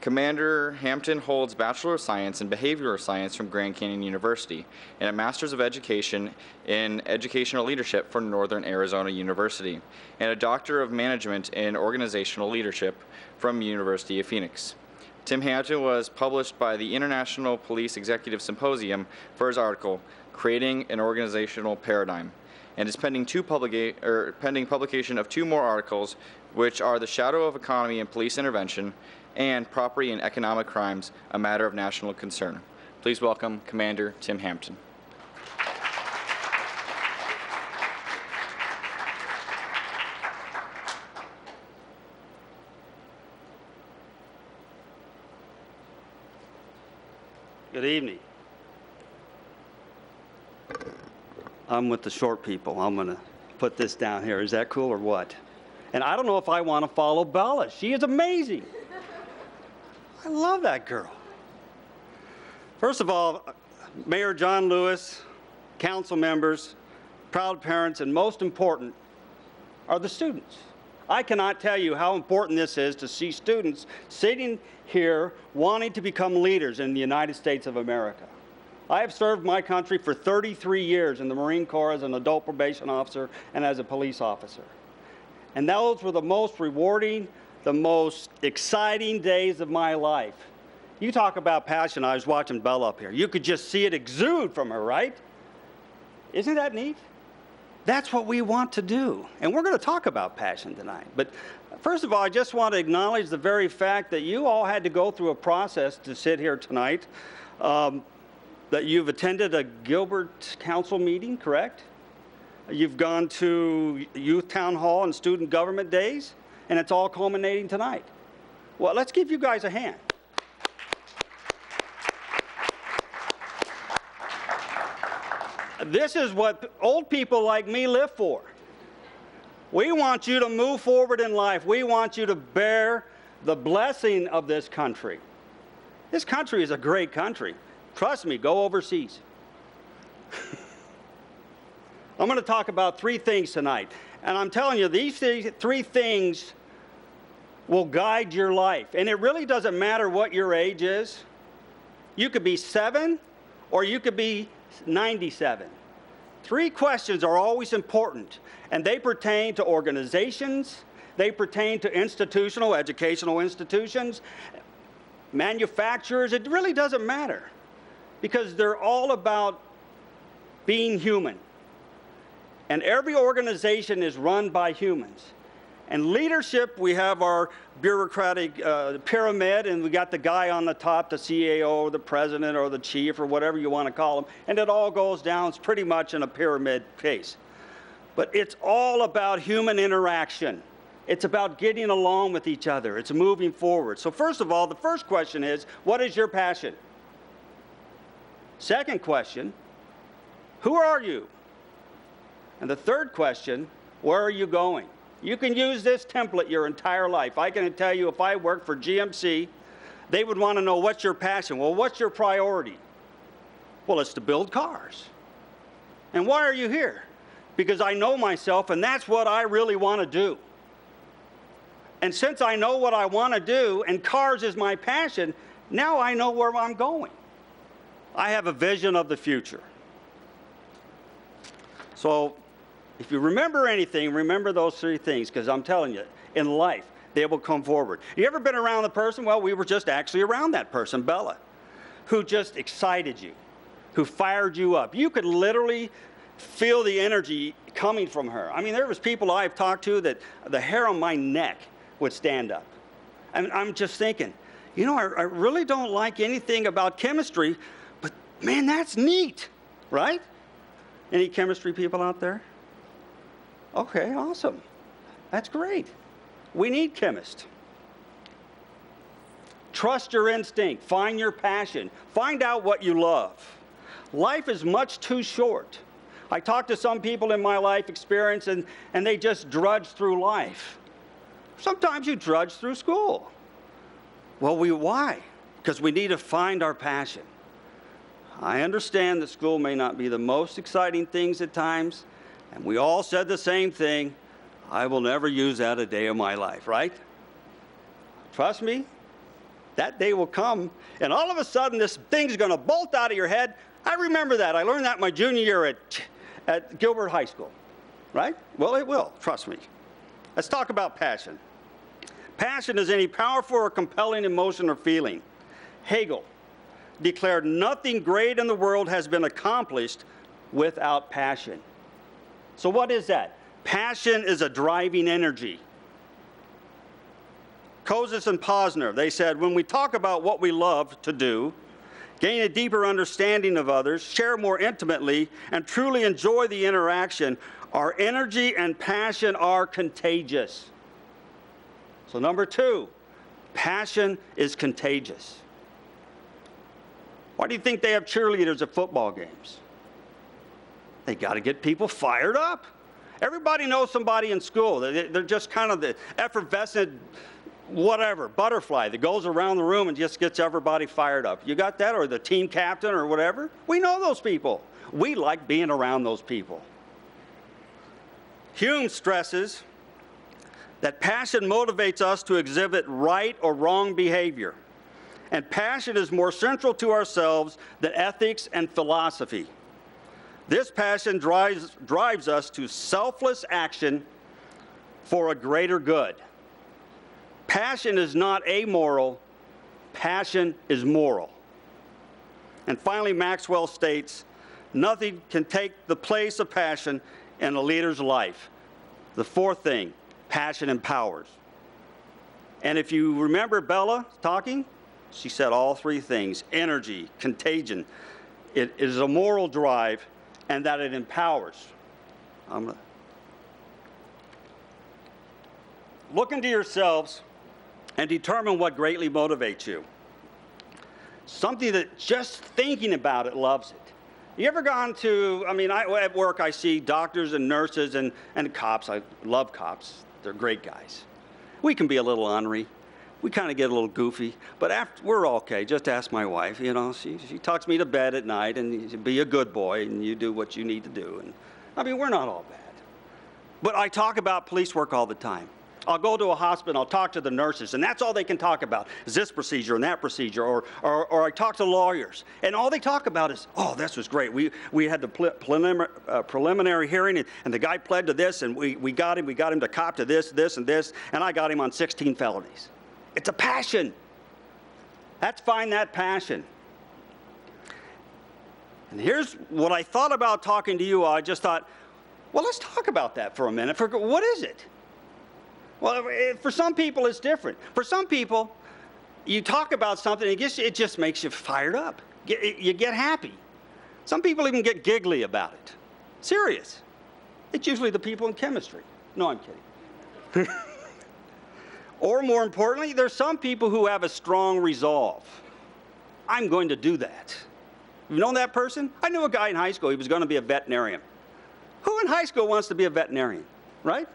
Commander Hampton holds Bachelor of Science in Behavioral Science from Grand Canyon University and a Master's of Education in Educational Leadership from Northern Arizona University and a Doctor of Management in Organizational Leadership from University of Phoenix. Tim Hampton was published by the International Police Executive Symposium for his article, Creating an Organizational Paradigm, and is pending publication of 2 more articles, which are The Shadow of Economy and Police Intervention and Property and Economic Crimes, a Matter of National Concern. Please welcome Commander Tim Hampton. Good evening. I'm with the short people. I'm going to put this down here. Is that cool or what? And I don't know if I want to follow Bella. She is amazing. I love that girl. First of all, Mayor John Lewis, council members, proud parents, and most important are the students. I cannot tell you how important this is to see students sitting here wanting to become leaders in the United States of America. I have served my country for 33 years in the Marine Corps as an adult probation officer and as a police officer. And those were the most rewarding, the most exciting days of my life. You talk about passion. I was watching Bella up here. You could just see it exude from her, right? Isn't that neat? That's what we want to do. And we're going to talk about passion tonight. But first of all, I just want to acknowledge the very fact that you all had to go through a process to sit here tonight, that you've attended a Gilbert Council meeting, correct? You've gone to Youth Town Hall and Student Government Days, and it's all culminating tonight. Well, let's give you guys a hand. This is what old people like me live for. We want you to move forward in life. We want you to bear the blessing of this country. This country is a great country. Trust me, go overseas. I'm going to talk about three things tonight. And I'm telling you, these three things will guide your life. And it really doesn't matter what your age is. You could be 7 or you could be 97. Three questions are always important, and they pertain to organizations, they pertain to institutional, educational institutions, manufacturers. It really doesn't matter because they're all about being human. And every organization is run by humans. And leadership, we have our bureaucratic pyramid, and we got the guy on the top, the CAO, or the president, or the chief, or whatever you want to call him, and it all goes down. It's pretty much in a pyramid case. But it's all about human interaction. It's about getting along with each other. It's moving forward. So first of all, the first question is, what is your passion? Second question, who are you? And the third question, where are you going? You can use this template your entire life. I can tell you if I worked for GMC, they would want to know what's your passion. Well, what's your priority? Well, it's to build cars. And why are you here? Because I know myself, and that's what I really want to do. And since I know what I want to do, and cars is my passion, now I know where I'm going. I have a vision of the future. So if you remember anything, remember those three things, because I'm telling you, in life, they will come forward. You ever been around a person? Well, we were just actually around that person, Bella, who just excited you, who fired you up. You could literally feel the energy coming from her. I mean, there was people I've talked to that the hair on my neck would stand up. And I'm just thinking, you know, I really don't like anything about chemistry, but man, that's neat, right? Any chemistry people out there? Okay, awesome. That's great. We need chemists. Trust your instinct. Find your passion. Find out what you love. Life is much too short. I talked to some people in my life experience, and they just drudge through life. Sometimes you drudge through school. Well, why? Because we need to find our passion. I understand that school may not be the most exciting things at times, and we all said the same thing. I will never use that a day of my life, right? Trust me, that day will come, and all of a sudden this thing's going to bolt out of your head. I remember that. I learned that my junior year at Gilbert High School, right? Well, it will. Trust me. Let's talk about passion. Passion is any powerful or compelling emotion or feeling. Hegel declared nothing great in the world has been accomplished without passion. So what is that? Passion is a driving energy. Kouzes and Posner, they said, when we talk about what we love to do, gain a deeper understanding of others, share more intimately, and truly enjoy the interaction, our energy and passion are contagious. So number 2, passion is contagious. Why do you think they have cheerleaders at football games? They got to get people fired up. Everybody knows somebody in school. They're just kind of the effervescent whatever, butterfly that goes around the room and just gets everybody fired up. You got that? Or the team captain or whatever? We know those people. We like being around those people. Hume stresses that passion motivates us to exhibit right or wrong behavior. And passion is more central to ourselves than ethics and philosophy. This passion drives us to selfless action for a greater good. Passion is not amoral, passion is moral. And finally, Maxwell states, nothing can take the place of passion in a leader's life. The fourth thing, passion empowers. And if you remember Bella talking, she said all three things: energy, contagion. It is a moral drive, and that it empowers. Look into yourselves and determine what greatly motivates you. Something that just thinking about it loves it. You ever gone to, at work I see doctors and nurses and cops. I love cops. They're great guys. We can be a little ornery. We kind of get a little goofy, but after, we're okay. Just ask my wife, you know, she tucks me to bed at night, and you be a good boy, and you do what you need to do. And we're not all bad. But I talk about police work all the time. I'll go to a hospital, I'll talk to the nurses, and that's all they can talk about, is this procedure and that procedure, or I talk to lawyers, and all they talk about is, oh, this was great. We had the preliminary hearing, and the guy pled to this, and we got him to cop to this, this, and this, and I got him on 16 felonies. It's a passion. Let's find that passion. And here's what I thought about talking to you. I just thought, well, let's talk about that for a minute. What is it? Well, for some people, it's different. For some people, you talk about something, it just makes you fired up. You get happy. Some people even get giggly about it. Serious. It's usually the people in chemistry. No, I'm kidding. Or more importantly, there's some people who have a strong resolve. I'm going to do that. You know that person? I knew a guy in high school, he was going to be a veterinarian. Who in high school wants to be a veterinarian, right?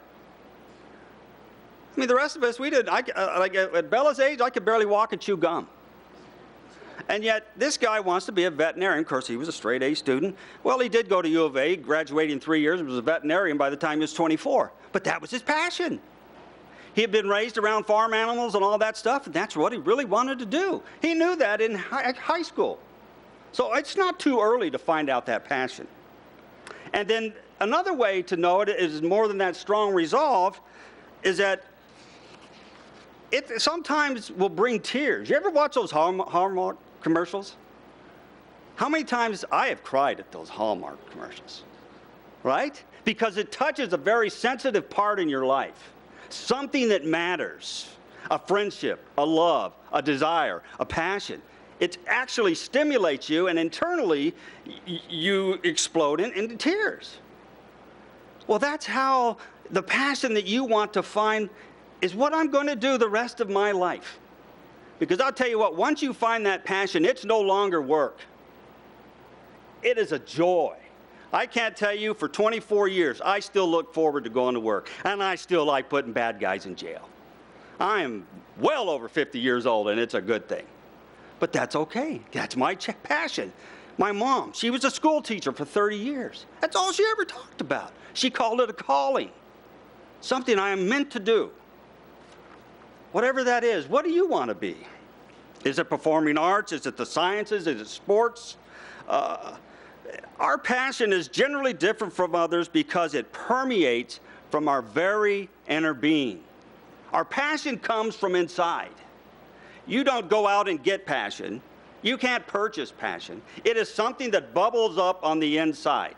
The rest of us, we did. Like at Bella's age, I could barely walk and chew gum. And yet, this guy wants to be a veterinarian. Of course, he was a straight A student. Well, he did go to U of A, graduated in 3 years, and was a veterinarian by the time he was 24. But that was his passion. He had been raised around farm animals and all that stuff, and that's what he really wanted to do. He knew that in high school. So it's not too early to find out that passion. And then another way to know it is more than that strong resolve, is that it sometimes will bring tears. You ever watch those Hallmark commercials? How many times I have cried at those Hallmark commercials, right? Because it touches a very sensitive part in your life, something that matters, a friendship, a love, a desire, a passion. It actually stimulates you, and internally you explode into tears. Well, that's how the passion that you want to find is what I'm going to do the rest of my life. Because I'll tell you what, once you find that passion, it's no longer work. It is a joy. I can't tell you, for 24 years, I still look forward to going to work, and I still like putting bad guys in jail. I am well over 50 years old, and it's a good thing. But that's okay. That's my passion. My mom, she was a school teacher for 30 years. That's all she ever talked about. She called it a calling, something I am meant to do. Whatever that is, what do you want to be? Is it performing arts? Is it the sciences? Is it sports? Our passion is generally different from others because it permeates from our very inner being. Our passion comes from inside. You don't go out and get passion. You can't purchase passion. It is something that bubbles up on the inside.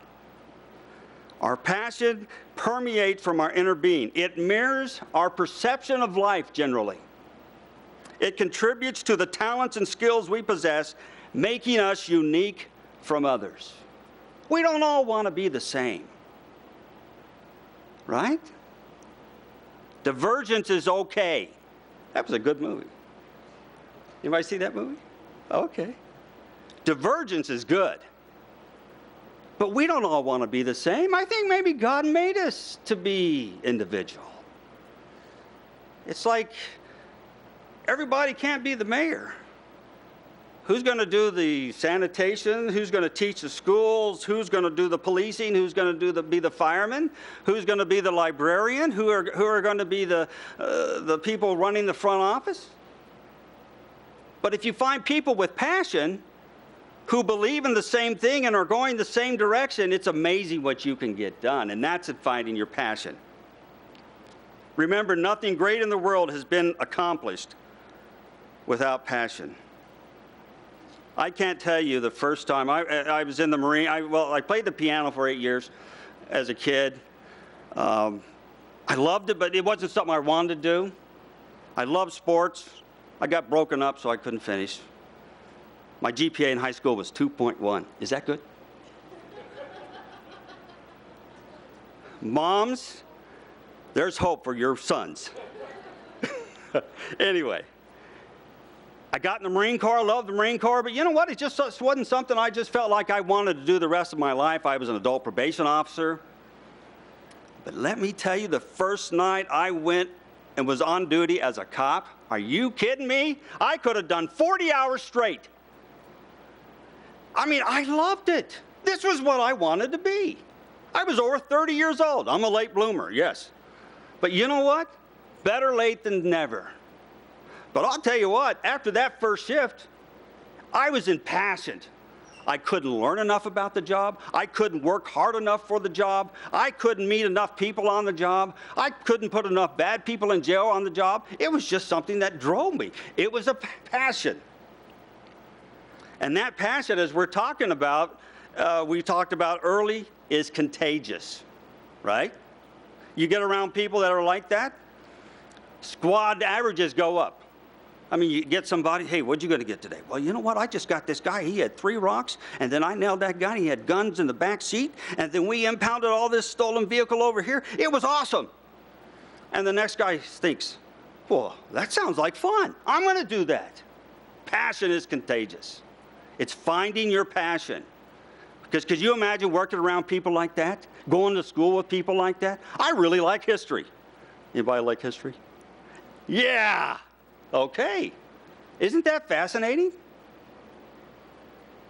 Our passion permeates from our inner being. It mirrors our perception of life generally. It contributes to the talents and skills we possess, making us unique from others. We don't all want to be the same, right? Divergence is okay. That was a good movie. Anybody see that movie? Okay. Divergence is good. But we don't all want to be the same. I think maybe God made us to be individual. It's like everybody can't be the mayor. Who's going to do the sanitation? Who's going to teach the schools? Who's going to do the policing? Who's going to be the fireman? Who's going to be the librarian? Who are going to be the people running the front office? But if you find people with passion who believe in the same thing and are going the same direction, it's amazing what you can get done, and that's at finding your passion. Remember, nothing great in the world has been accomplished without passion. I can't tell you the first time I was in the Marine. I played the piano for 8 years as a kid. I loved it, but it wasn't something I wanted to do. I loved sports. I got broken up, so I couldn't finish. My GPA in high school was 2.1. Is that good? Moms, there's hope for your sons. Anyway. I got in the Marine Corps, I loved the Marine Corps, but you know what? It just wasn't something I just felt like I wanted to do the rest of my life. I was an adult probation officer. But let me tell you, the first night I went and was on duty as a cop, are you kidding me? I could have done 40 hours straight. I mean, I loved it. This was what I wanted to be. I was over 30 years old. I'm a late bloomer, yes. But you know what? Better late than never. But I'll tell you what, after that first shift, I was impassioned. I couldn't learn enough about the job. I couldn't work hard enough for the job. I couldn't meet enough people on the job. I couldn't put enough bad people in jail on the job. It was just something that drove me. It was a passion. And that passion, as we're talking about, we talked about early, is contagious, right? You get around people that are like that, squad averages go up. I mean, you get somebody, hey, what'd you gonna get today? Well, you know what? I just got this guy. He had 3 rocks, and then I nailed that guy. He had guns in the back seat, and then we impounded all this stolen vehicle over here. It was awesome. And the next guy thinks, well, that sounds like fun. I'm gonna do that. Passion is contagious. It's finding your passion. Because could you imagine working around people like that? Going to school with people like that? I really like history. Anybody like history? Yeah. Okay. Isn't that fascinating?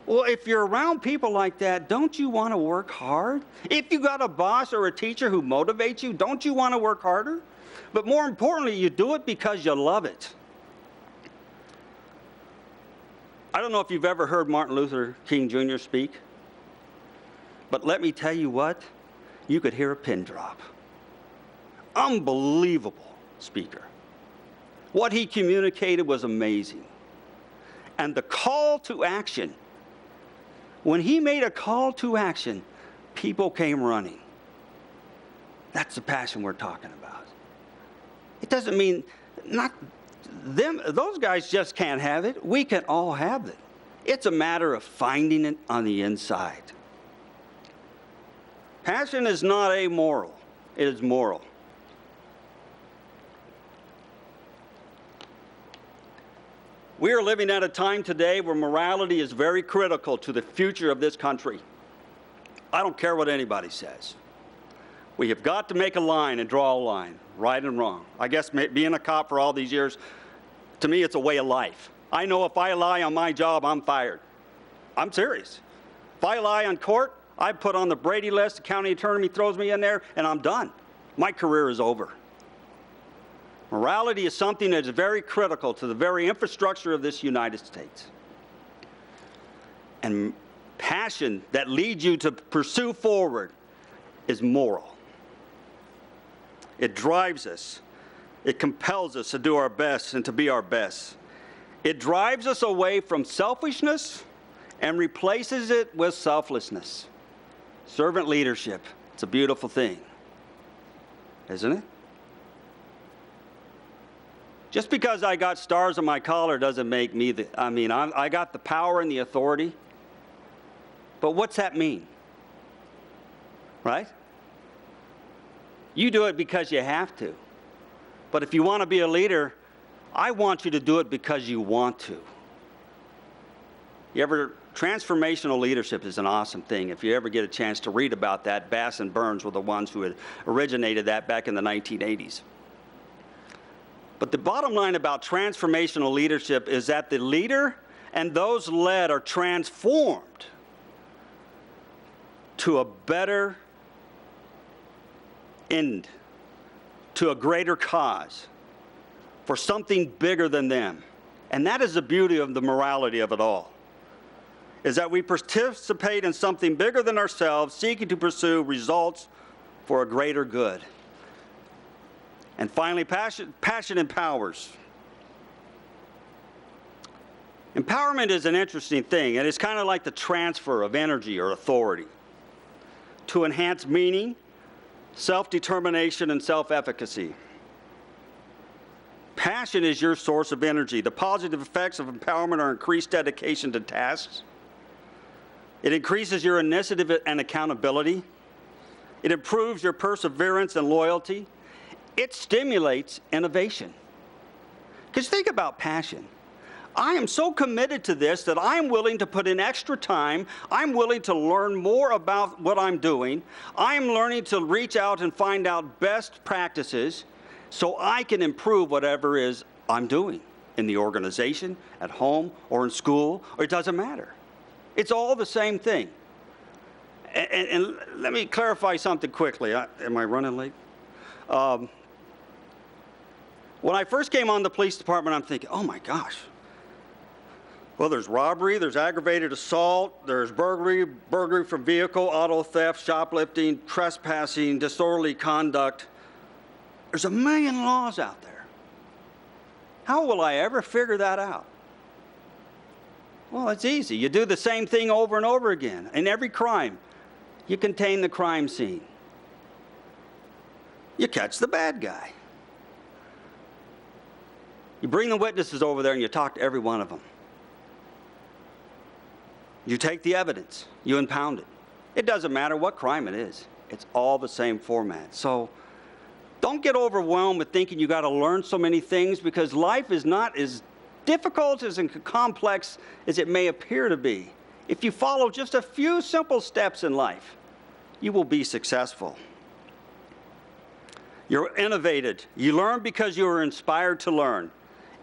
Well, if you're around people like that, don't you want to work hard? If you got a boss or a teacher who motivates you, don't you want to work harder? But more importantly, you do it because you love it. I don't know if you've ever heard Martin Luther King Jr. speak, but let me tell you what, you could hear a pin drop. Unbelievable speaker. What he communicated was amazing. And the call to action, when he made a call to action, people came running. That's the passion we're talking about. It doesn't mean not them, those guys just can't have it. We can all have it. It's a matter of finding it on the inside. Passion is not amoral, it is moral. We are living at a time today where morality is very critical to the future of this country. I don't care what anybody says. We have got to make a line and draw a line, right and wrong. I guess being a cop for all these years, to me, it's a way of life. I know if I lie on my job, I'm fired. I'm serious. If I lie on court, I put on the Brady list, the county attorney throws me in there, and I'm done. My career is over. Morality is something that is very critical to the very infrastructure of this United States. And passion that leads you to pursue forward is moral. It drives us. It compels us to do our best and to be our best. It drives us away from selfishness and replaces it with selflessness. Servant leadership, it's a beautiful thing, isn't it? Just because I got stars on my collar doesn't make me I got the power and the authority. But what's that mean? Right? You do it because you have to. But if you want to be a leader, I want you to do it because you want to. Transformational leadership is an awesome thing. If you ever get a chance to read about that, Bass and Burns were the ones who had originated that back in the 1980s. But the bottom line about transformational leadership is that the leader and those led are transformed to a better end, to a greater cause, for something bigger than them. And that is the beauty of the morality of it all, is that we participate in something bigger than ourselves, seeking to pursue results for a greater good. And finally, passion empowers. Empowerment is an interesting thing, and it's kind of like the transfer of energy or authority to enhance meaning, self-determination, and self-efficacy. Passion is your source of energy. The positive effects of empowerment are increased dedication to tasks. It increases your initiative and accountability. It improves your perseverance and loyalty. It stimulates innovation. Because think about passion. I am so committed to this that I'm willing to put in extra time. I'm willing to learn more about what I'm doing. I'm learning to reach out and find out best practices so I can improve whatever it is I'm doing in the organization, at home, or in school, or it doesn't matter. It's all the same thing. And let me clarify something quickly. Am I running late? When I first came on the police department, I'm thinking, oh my gosh. Well, there's robbery, there's aggravated assault, there's burglary from vehicle, auto theft, shoplifting, trespassing, disorderly conduct. There's a million laws out there. How will I ever figure that out? Well, it's easy. You do the same thing over and over again. In every crime, you contain the crime scene. You catch the bad guy. You bring the witnesses over there and you talk to every one of them. You take the evidence, you impound it. It doesn't matter what crime it is. It's all the same format. So don't get overwhelmed with thinking you got to learn so many things, because life is not as difficult as and complex as it may appear to be. If you follow just a few simple steps in life, you will be successful. You're innovated. You learn because you are inspired to learn.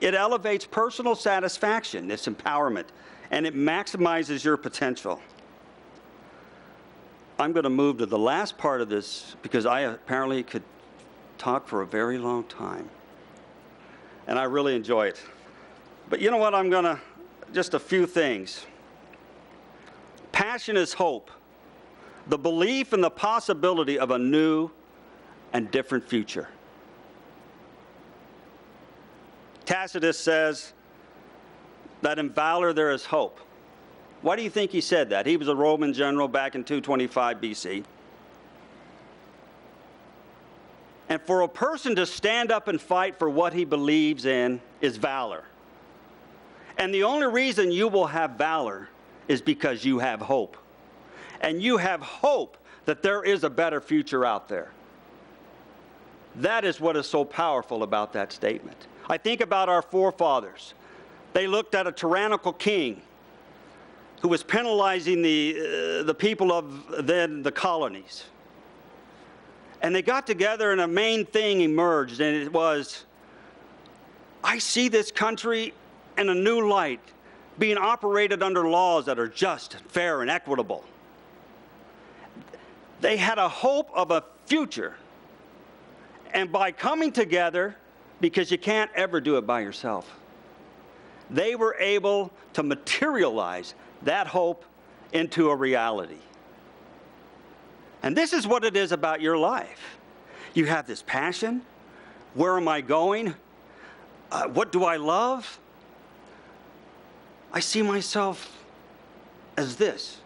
It elevates personal satisfaction, this empowerment, and it maximizes your potential. I'm going to move to the last part of this because I apparently could talk for a very long time. And I really enjoy it. But you know what? I'm going to, just a few things. Passion is hope. The belief in the possibility of a new and different future. Tacitus says that in valor there is hope. Why do you think he said that? He was a Roman general back in 225 BC. And for a person to stand up and fight for what he believes in is valor. And the only reason you will have valor is because you have hope. And you have hope that there is a better future out there. That is what is so powerful about that statement. I think about our forefathers. They looked at a tyrannical king who was penalizing the people of then the colonies. And they got together and a main thing emerged, and it was, I see this country in a new light, being operated under laws that are just, fair, and equitable. They had a hope of a future. And by coming together, because you can't ever do it by yourself, they were able to materialize that hope into a reality. And this is what it is about your life. You have this passion. Where am I going? What do I love? I see myself as this.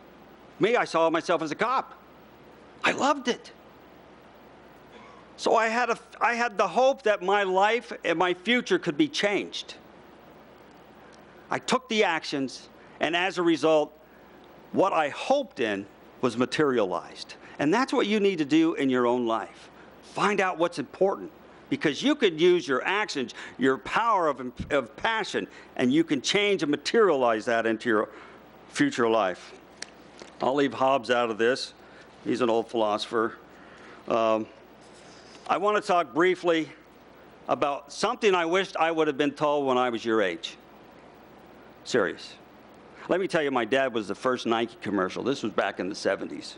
Me, I saw myself as a cop. I loved it. So I had the hope that my life and my future could be changed. I took the actions, and as a result, what I hoped in was materialized. And that's what you need to do in your own life. Find out what's important, because you could use your actions, your power of passion, and you can change and materialize that into your future life. I'll leave Hobbes out of this. He's an old philosopher. I want to talk briefly about something I wished I would have been told when I was your age. Serious. Let me tell you, my dad was the first Nike commercial. This was back in the 70s.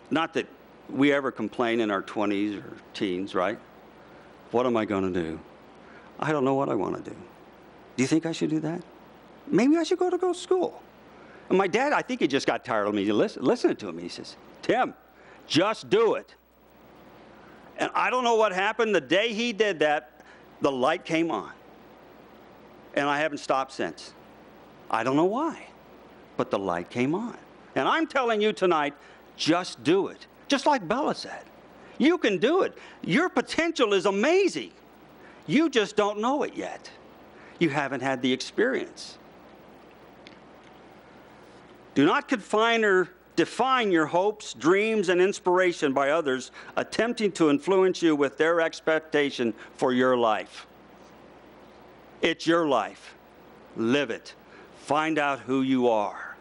Not that we ever complain in our 20s or teens, right? What am I going to do? I don't know what I want to do. Do you think I should do that? Maybe I should go to school. And my dad, I think he just got tired of me listening to him. He says, Tim, just do it. And I don't know what happened. The day he did that, the light came on. And I haven't stopped since. I don't know why, but the light came on. And I'm telling you tonight, just do it. Just like Bella said. You can do it. Your potential is amazing. You just don't know it yet. You haven't had the experience. Do not confine or define your hopes, dreams, and inspiration by others attempting to influence you with their expectation for your life. It's your life. Live it. Find out who you are.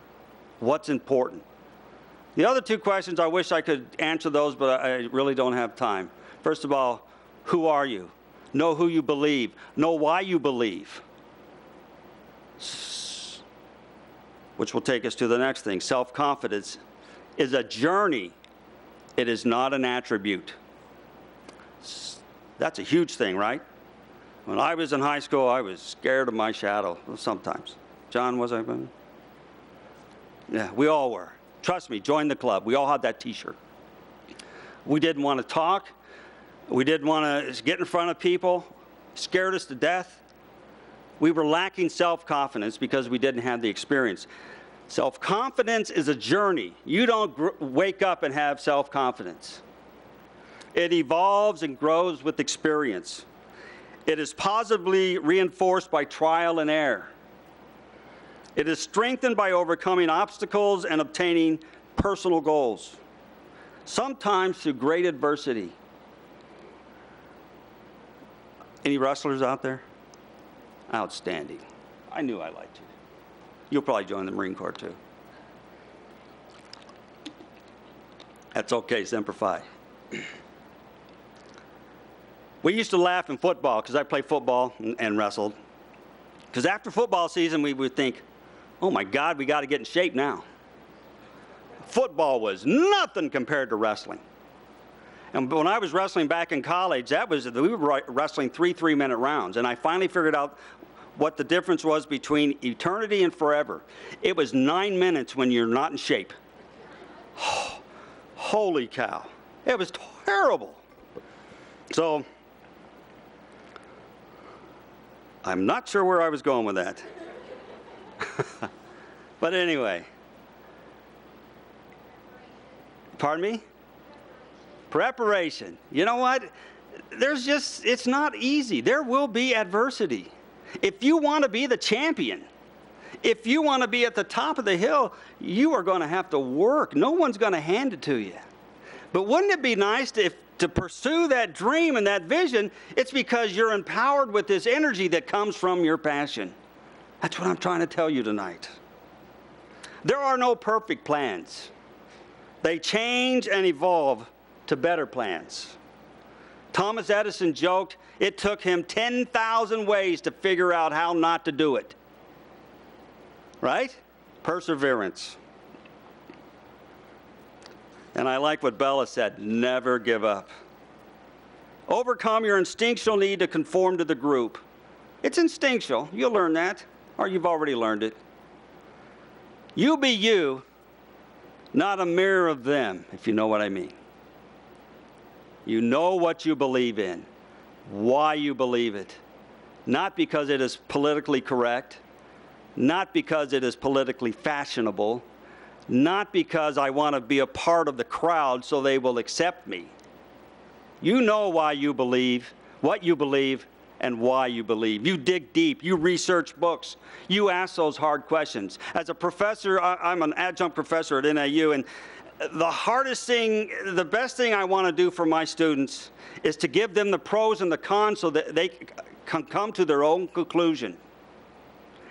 What's important. The other two questions, I wish I could answer those, but I really don't have time. First of all, who are you? Know who you believe. Know why you believe. Which will take us to the next thing. Self-confidence is a journey. It is not an attribute. That's a huge thing, right? When I was in high school, I was scared of my shadow sometimes. John, was I? Yeah, we all were. Trust me, join the club. We all had that T-shirt. We didn't want to talk. We didn't want to get in front of people. Scared us to death. We were lacking self-confidence because we didn't have the experience. Self-confidence is a journey. You don't wake up and have self-confidence. It evolves and grows with experience. It is positively reinforced by trial and error. It is strengthened by overcoming obstacles and obtaining personal goals, sometimes through great adversity. Any wrestlers out there? Outstanding. I knew I liked you. You'll probably join the Marine Corps too. That's okay, Semper Fi. We used to laugh in football, because I played football and wrestled. Because after football season, we would think, oh my God, we got to get in shape now. Football was nothing compared to wrestling. And when I was wrestling back in college, we were wrestling 3-3-minute rounds. And I finally figured out what the difference was between eternity and forever. It was 9 minutes when you're not in shape. Oh, holy cow. It was terrible. So, I'm not sure where I was going with that. But anyway. Pardon me? Preparation. You know what? It's not easy. There will be adversity. If you want to be the champion, if you want to be at the top of the hill, you are going to have to work. No one's going to hand it to you. But wouldn't it be nice to pursue that dream and that vision? It's because you're empowered with this energy that comes from your passion. That's what I'm trying to tell you tonight. There are no perfect plans. They change and evolve to better plans. Thomas Edison joked it took him 10,000 ways to figure out how not to do it. Right? Perseverance. And I like what Bella said, never give up. Overcome your instinctual need to conform to the group. It's instinctual. You'll learn that, or you've already learned it. You be you, not a mirror of them, if you know what I mean. You know what you believe in, why you believe it, not because it is politically correct, not because it is politically fashionable, not because I want to be a part of the crowd so they will accept me. You know why you believe, what you believe, and why you believe. You dig deep. You research books. You ask those hard questions. As a professor, I'm an adjunct professor at NAU, and the hardest thing, the best thing I want to do for my students is to give them the pros and the cons so that they can come to their own conclusion.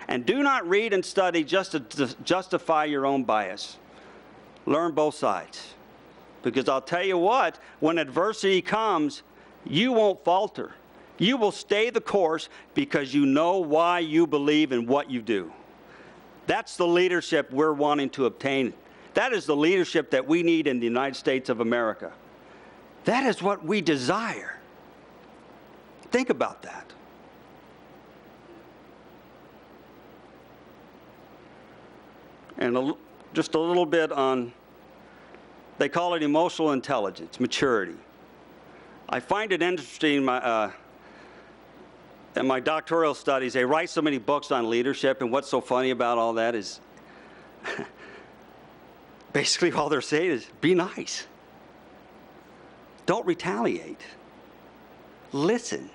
And do not read and study just to justify your own bias. Learn both sides. Because I'll tell you what, when adversity comes, You won't falter. You will stay the course because you know why you believe in what you do. That's the leadership we're wanting to obtain. That is the leadership that we need in the United States of America. That is what we desire. Think about that. And just a little bit on, they call it emotional intelligence, maturity. I find it interesting in my doctoral studies, they write so many books on leadership, and what's so funny about all that is basically all they're saying is be nice. Don't retaliate. Listen.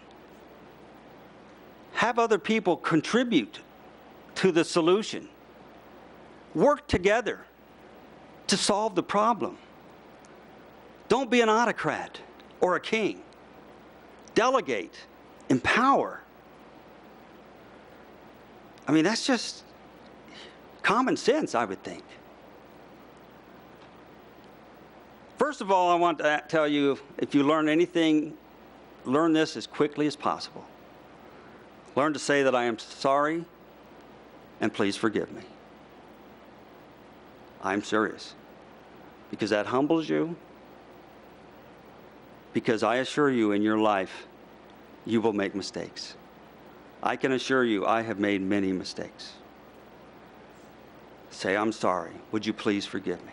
Have other people contribute to the solution. Work together to solve the problem. Don't be an autocrat or a king. Delegate. Empower. I mean, that's just common sense, I would think. First of all, I want to tell you, if you learn anything, learn this as quickly as possible. Learn to say that I am sorry and please forgive me. I'm serious. Because that humbles you. Because I assure you in your life, you will make mistakes. I can assure you I have made many mistakes. Say, I'm sorry. Would you please forgive me?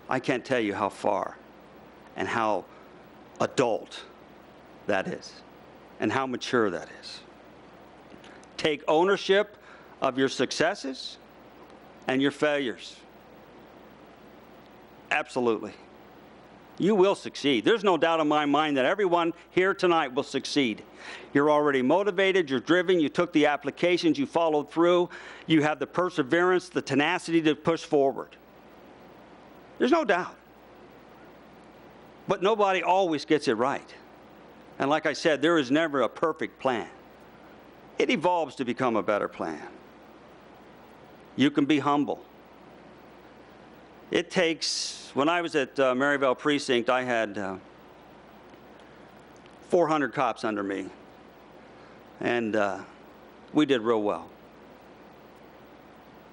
I can't tell you how far and how adult that is and how mature that is. Take ownership of your successes and your failures. Absolutely. You will succeed. There's no doubt in my mind that everyone here tonight will succeed. You're already motivated, you're driven, you took the applications, you followed through, you have the perseverance, the tenacity to push forward. There's no doubt. But nobody always gets it right. And like I said, there is never a perfect plan. It evolves to become a better plan. You can be humble. It takes, when I was at Maryvale Precinct, I had 400 cops under me. And we did real well.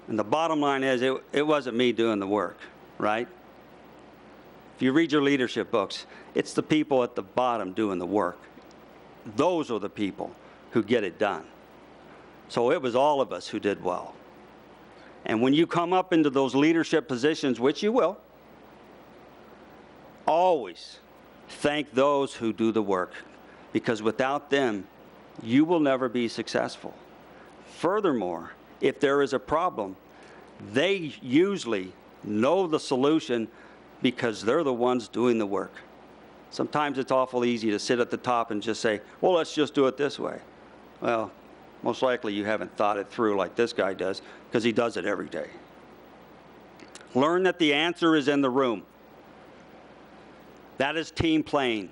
And the bottom line is, it wasn't me doing the work, right? If you read your leadership books, it's the people at the bottom doing the work. Those are the people who get it done. So it was all of us who did well. And when you come up into those leadership positions, which you will, always thank those who do the work, because without them, you will never be successful. Furthermore, if there is a problem, they usually know the solution because they're the ones doing the work. Sometimes it's awful easy to sit at the top and just say, well, let's just do it this way. Well, most likely you haven't thought it through like this guy does, because he does it every day. Learn that the answer is in the room. That is team playing.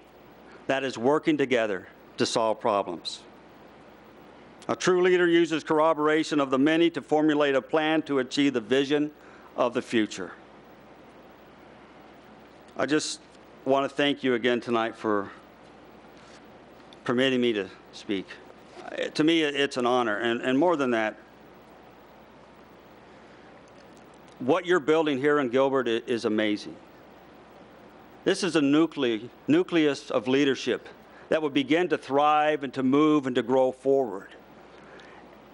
That is working together to solve problems. A true leader uses corroboration of the many to formulate a plan to achieve the vision of the future. I just want to thank you again tonight for permitting me to speak. To me, it's an honor, and more than that, what you're building here in Gilbert is amazing. This is a nucleus of leadership that will begin to thrive and to move and to grow forward.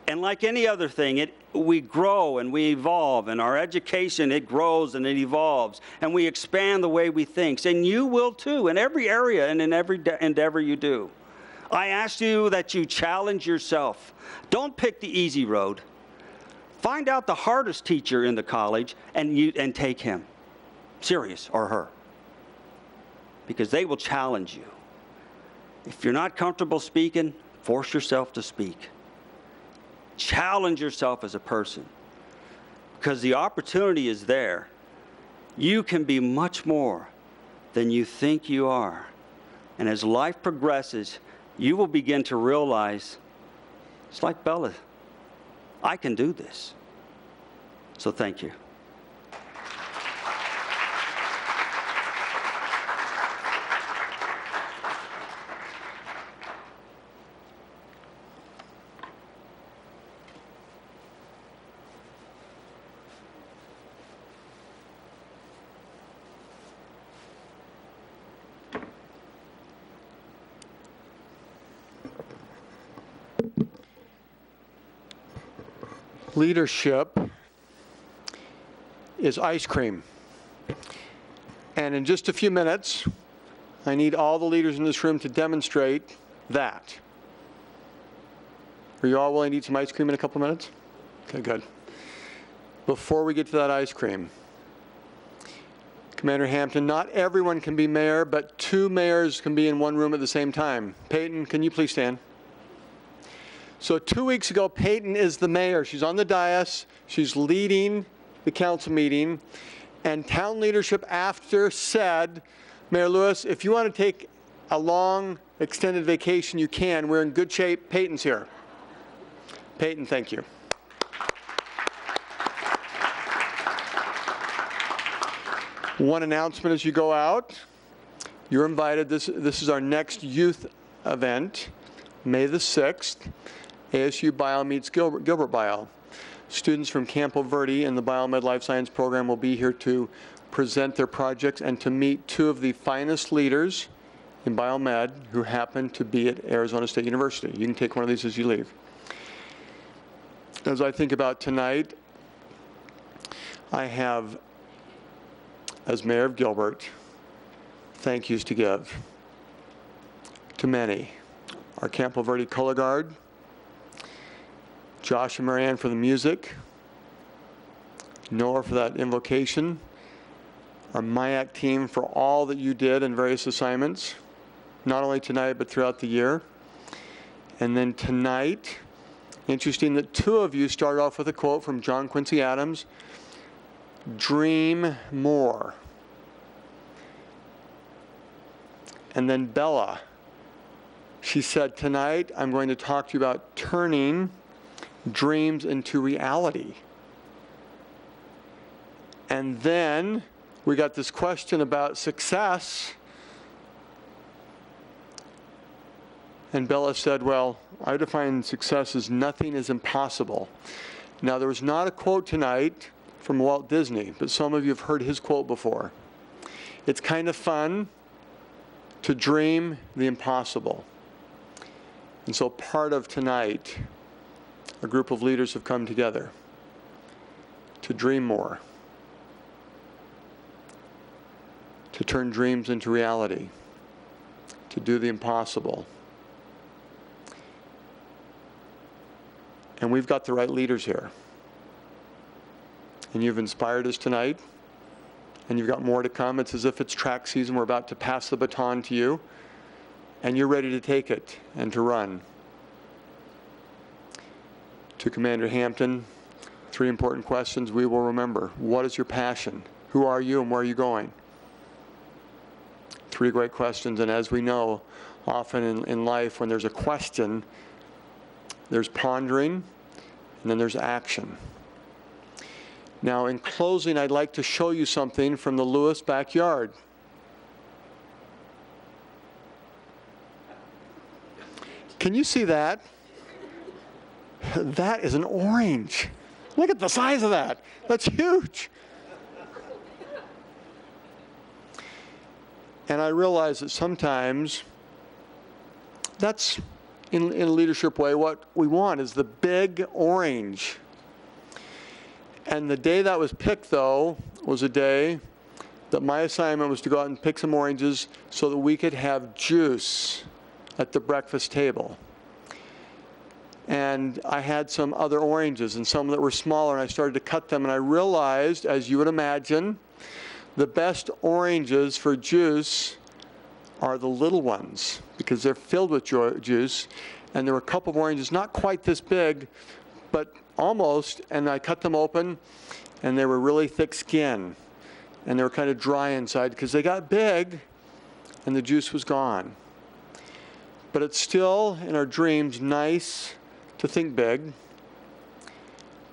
And like any other thing, we grow and we evolve, and our education, it grows and it evolves, and we expand the way we think. And you will too, in every area and in every endeavor you do. I ask you that you challenge yourself. Don't pick the easy road. Find out the hardest teacher in the college and take him, serious, or her, because they will challenge you. If you're not comfortable speaking, force yourself to speak. Challenge yourself as a person, because the opportunity is there. You can be much more than you think you are. And as life progresses, you will begin to realize, it's like Bella, I can do this. So thank you. leadership is ice cream. And in just a few minutes, I need all the leaders in this room to demonstrate that. Are you all willing to eat some ice cream in a couple minutes? Okay, good. Before we get to that ice cream, Commander Hampton, not everyone can be mayor, but 2 mayors can be in one room at the same time. Peyton, can you please stand? So 2 weeks ago, Peyton is the mayor. She's on the dais. She's leading the council meeting. And town leadership after said, Mayor Lewis, if you want to take a long, extended vacation, you can. We're in good shape. Peyton's here. Peyton, thank you. One announcement as you go out. You're invited. This is our next youth event, May the 6th. ASU Bio meets Gilbert Bio. Students from Campo Verde and the Biomed Life Science program will be here to present their projects and to meet 2 of the finest leaders in biomed who happen to be at Arizona State University. You can take one of these as you leave. As I think about tonight, I have, as Mayor of Gilbert, thank yous to give to many. Our Campo Verde Color Guard, Josh and Marianne for the music, Noah for that invocation, our MIAC team for all that you did in various assignments, not only tonight but throughout the year. And then tonight, interesting that 2 of you started off with a quote from John Quincy Adams, dream more. And then Bella, she said, tonight I'm going to talk to you about turning dreams into reality. And then we got this question about success. And Bella said, well, I define success as nothing is impossible. Now, there was not a quote tonight from Walt Disney, but some of you have heard his quote before. It's kind of fun to dream the impossible. And so part of tonight, a group of leaders have come together to dream more, to turn dreams into reality, to do the impossible. And we've got the right leaders here. And you've inspired us tonight, and you've got more to come. It's as if it's track season. We're about to pass the baton to you, and you're ready to take it and to run. To Commander Hampton, 3 important questions we will remember. What is your passion? Who are you and where are you going? 3 great questions, and as we know, often in life when there's a question, there's pondering, and then there's action. Now, in closing, I'd like to show you something from the Lewis backyard. Can you see that? That is an orange. Look at the size of that. That's huge. And I realize that sometimes that's, in a leadership way, what we want is the big orange. And the day that was picked, though, was a day that my assignment was to go out and pick some oranges so that we could have juice at the breakfast table. And I had some other oranges and some that were smaller, and I started to cut them, and I realized, as you would imagine, the best oranges for juice are the little ones because they're filled with juice. And there were a couple of oranges, not quite this big, but almost, and I cut them open, and they were really thick skin, and they were kind of dry inside because they got big, and the juice was gone. But it's still, in our dreams, nice to think big,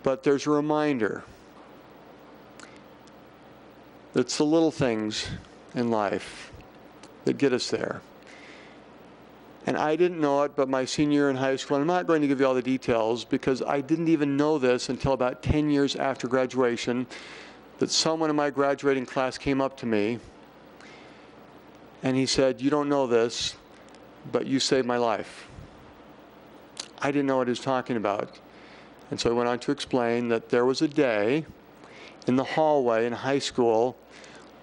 but there's a reminder. It's the little things in life that get us there. And I didn't know it, but my senior year in high school, and I'm not going to give you all the details because I didn't even know this until about 10 years after graduation, that someone in my graduating class came up to me and he said, "You don't know this, but you saved my life." I didn't know what he was talking about. And so he went on to explain that there was a day in the hallway in high school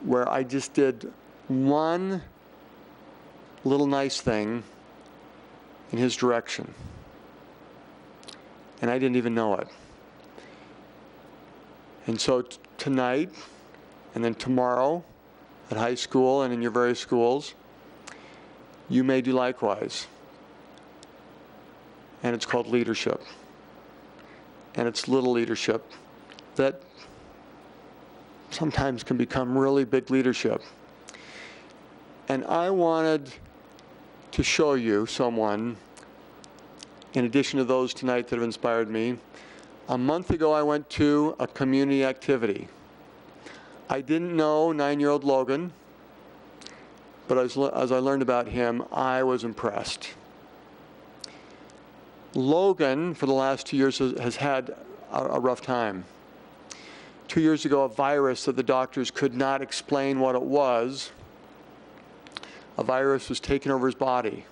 where I just did one little nice thing in his direction. And I didn't even know it. And so tonight, and then tomorrow at high school and in your various schools, you may do likewise. And it's called leadership. And it's little leadership that sometimes can become really big leadership. And I wanted to show you someone, in addition to those tonight that have inspired me. A month ago, I went to a community activity. I didn't know 9-year-old Logan, but as I learned about him, I was impressed. Logan, for the last 2 years, has had a rough time. 2 years ago, a virus that the doctors could not explain what it was, a virus was taking over his body,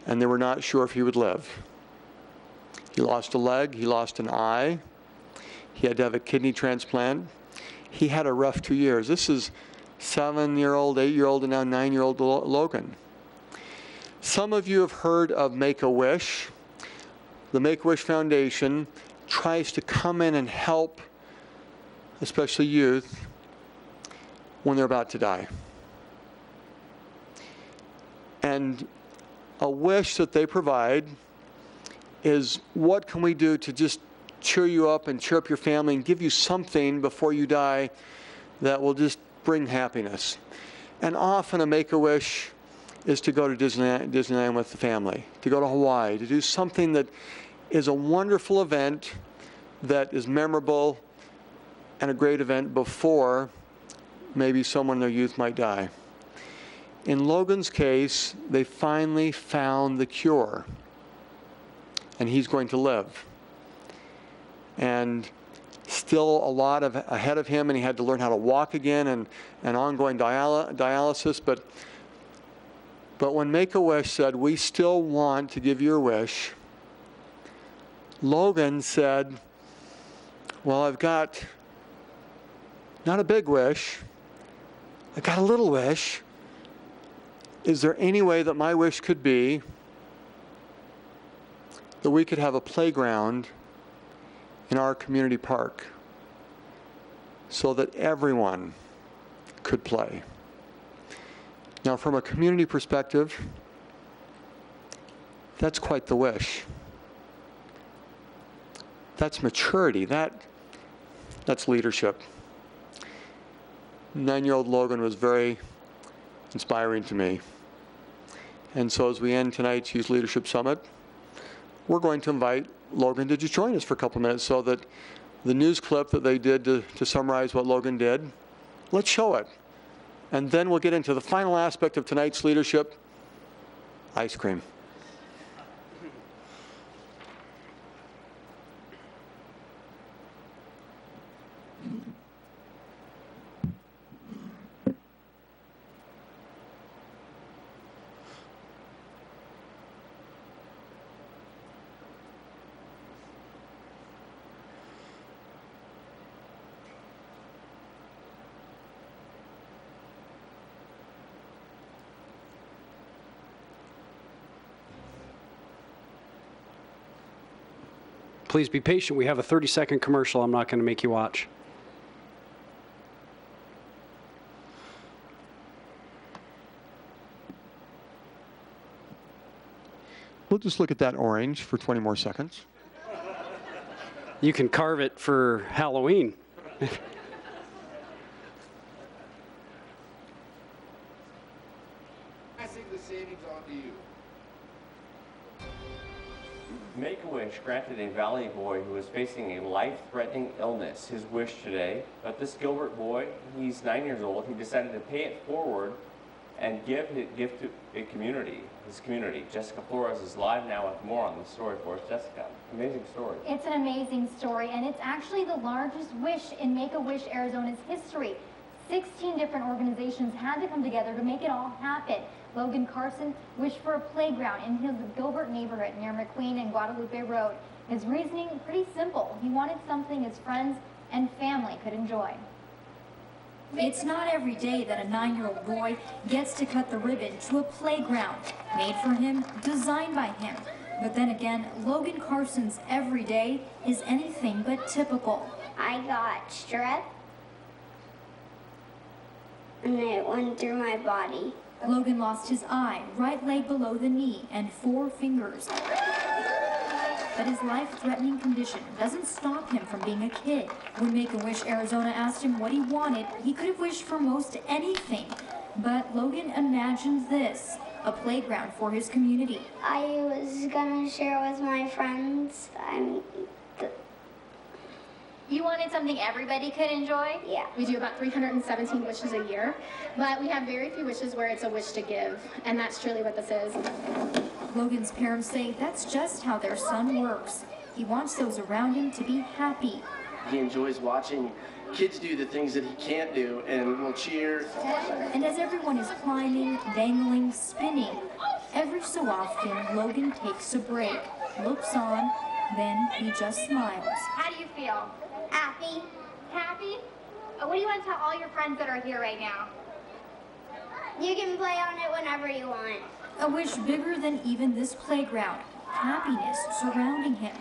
and they were not sure if he would live. He lost a leg, he lost an eye, he had to have a kidney transplant. He had a rough 2 years. This is 7-year-old, 8-year-old, and now 9-year-old Logan. Some of you have heard of Make-A-Wish. The Make-A-Wish Foundation tries to come in and help, especially youth, when they're about to die. And a wish that they provide is, what can we do to just cheer you up and cheer up your family and give you something before you die that will just bring happiness? And often a Make-A-Wish is to go to Disneyland with the family, to go to Hawaii, to do something that is a wonderful event that is memorable and a great event before maybe someone in their youth might die. In Logan's case, they finally found the cure, and he's going to live. And still a lot ahead of him, and he had to learn how to walk again and ongoing dialysis. But when Make-A-Wish said, we still want to give you a wish, Logan said, well, I've got not a big wish, I've got a little wish. Is there any way that my wish could be that we could have a playground in our community park so that everyone could play? Now, from a community perspective, that's quite the wish. That's maturity. That's leadership. 9-year-old Logan was very inspiring to me. And so as we end tonight's Youth Leadership Summit, we're going to invite Logan to just join us for a couple minutes so that the news clip that they did to summarize what Logan did, let's show it. And then we'll get into the final aspect of tonight's leadership, ice cream. Please be patient. We have a 30-second commercial I'm not going to make you watch. We'll just look at that orange for 20 more seconds. You can carve it for Halloween. Passing the savings on to you. Make-A-Wish granted a Valley boy who was facing a life-threatening illness his wish today. But this Gilbert boy, he's 9 years old, he decided to pay it forward and give his gift to his community. Jessica Flores is live now with more on the story for us. Jessica, amazing story. It's an amazing story, and it's actually the largest wish in Make-A-Wish Arizona's history. 16 different organizations had to come together to make it all happen. Logan Carson wished for a playground in his Gilbert neighborhood near McQueen and Guadalupe Road. His reasoning, pretty simple. He wanted something his friends and family could enjoy. It's not every day that a 9-year-old boy gets to cut the ribbon to a playground made for him, designed by him. But then again, Logan Carson's every day is anything but typical. I got strep, and it went through my body. Logan lost his eye, right leg below the knee, and 4 fingers. But his life-threatening condition doesn't stop him from being a kid. When Make-A-Wish Arizona asked him what he wanted, he could have wished for most anything. But Logan imagined this, a playground for his community. I was gonna share with my friends. You wanted something everybody could enjoy? Yeah. We do about 317 wishes a year, but we have very few wishes where it's a wish to give, and that's truly what this is. Logan's parents say that's just how their son works. He wants those around him to be happy. He enjoys watching kids do the things that he can't do and will cheer. And as everyone is climbing, dangling, spinning, every so often Logan takes a break, looks on, then he just smiles. How do you feel? Happy. Happy? What do you want to tell all your friends that are here right now? You can play on it whenever you want. A wish bigger than even this playground. Happiness surrounding him,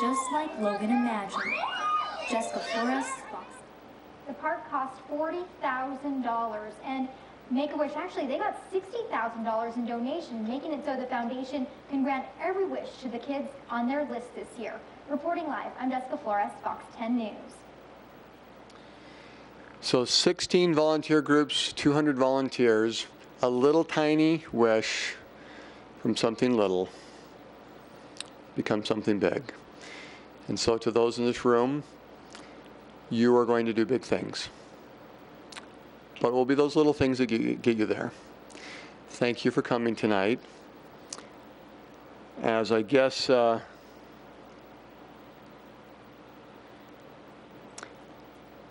just like Logan imagined. Jessica Flores, Fox. The park cost $40,000, and Make-A-Wish, actually, they got $60,000 in donation, making it so the foundation can grant every wish to the kids on their list this year. Reporting live, I'm Jessica Flores, Fox 10 News. So 16 volunteer groups, 200 volunteers, a little tiny wish from something little becomes something big. And so to those in this room, you are going to do big things. But it will be those little things that get you there. Thank you for coming tonight. As I guess the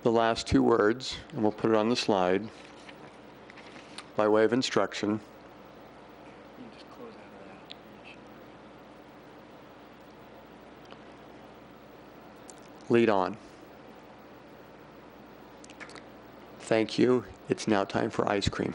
last 2 words, and we'll put it on the slide by way of instruction. Lead on. Thank you. It's now time for ice cream.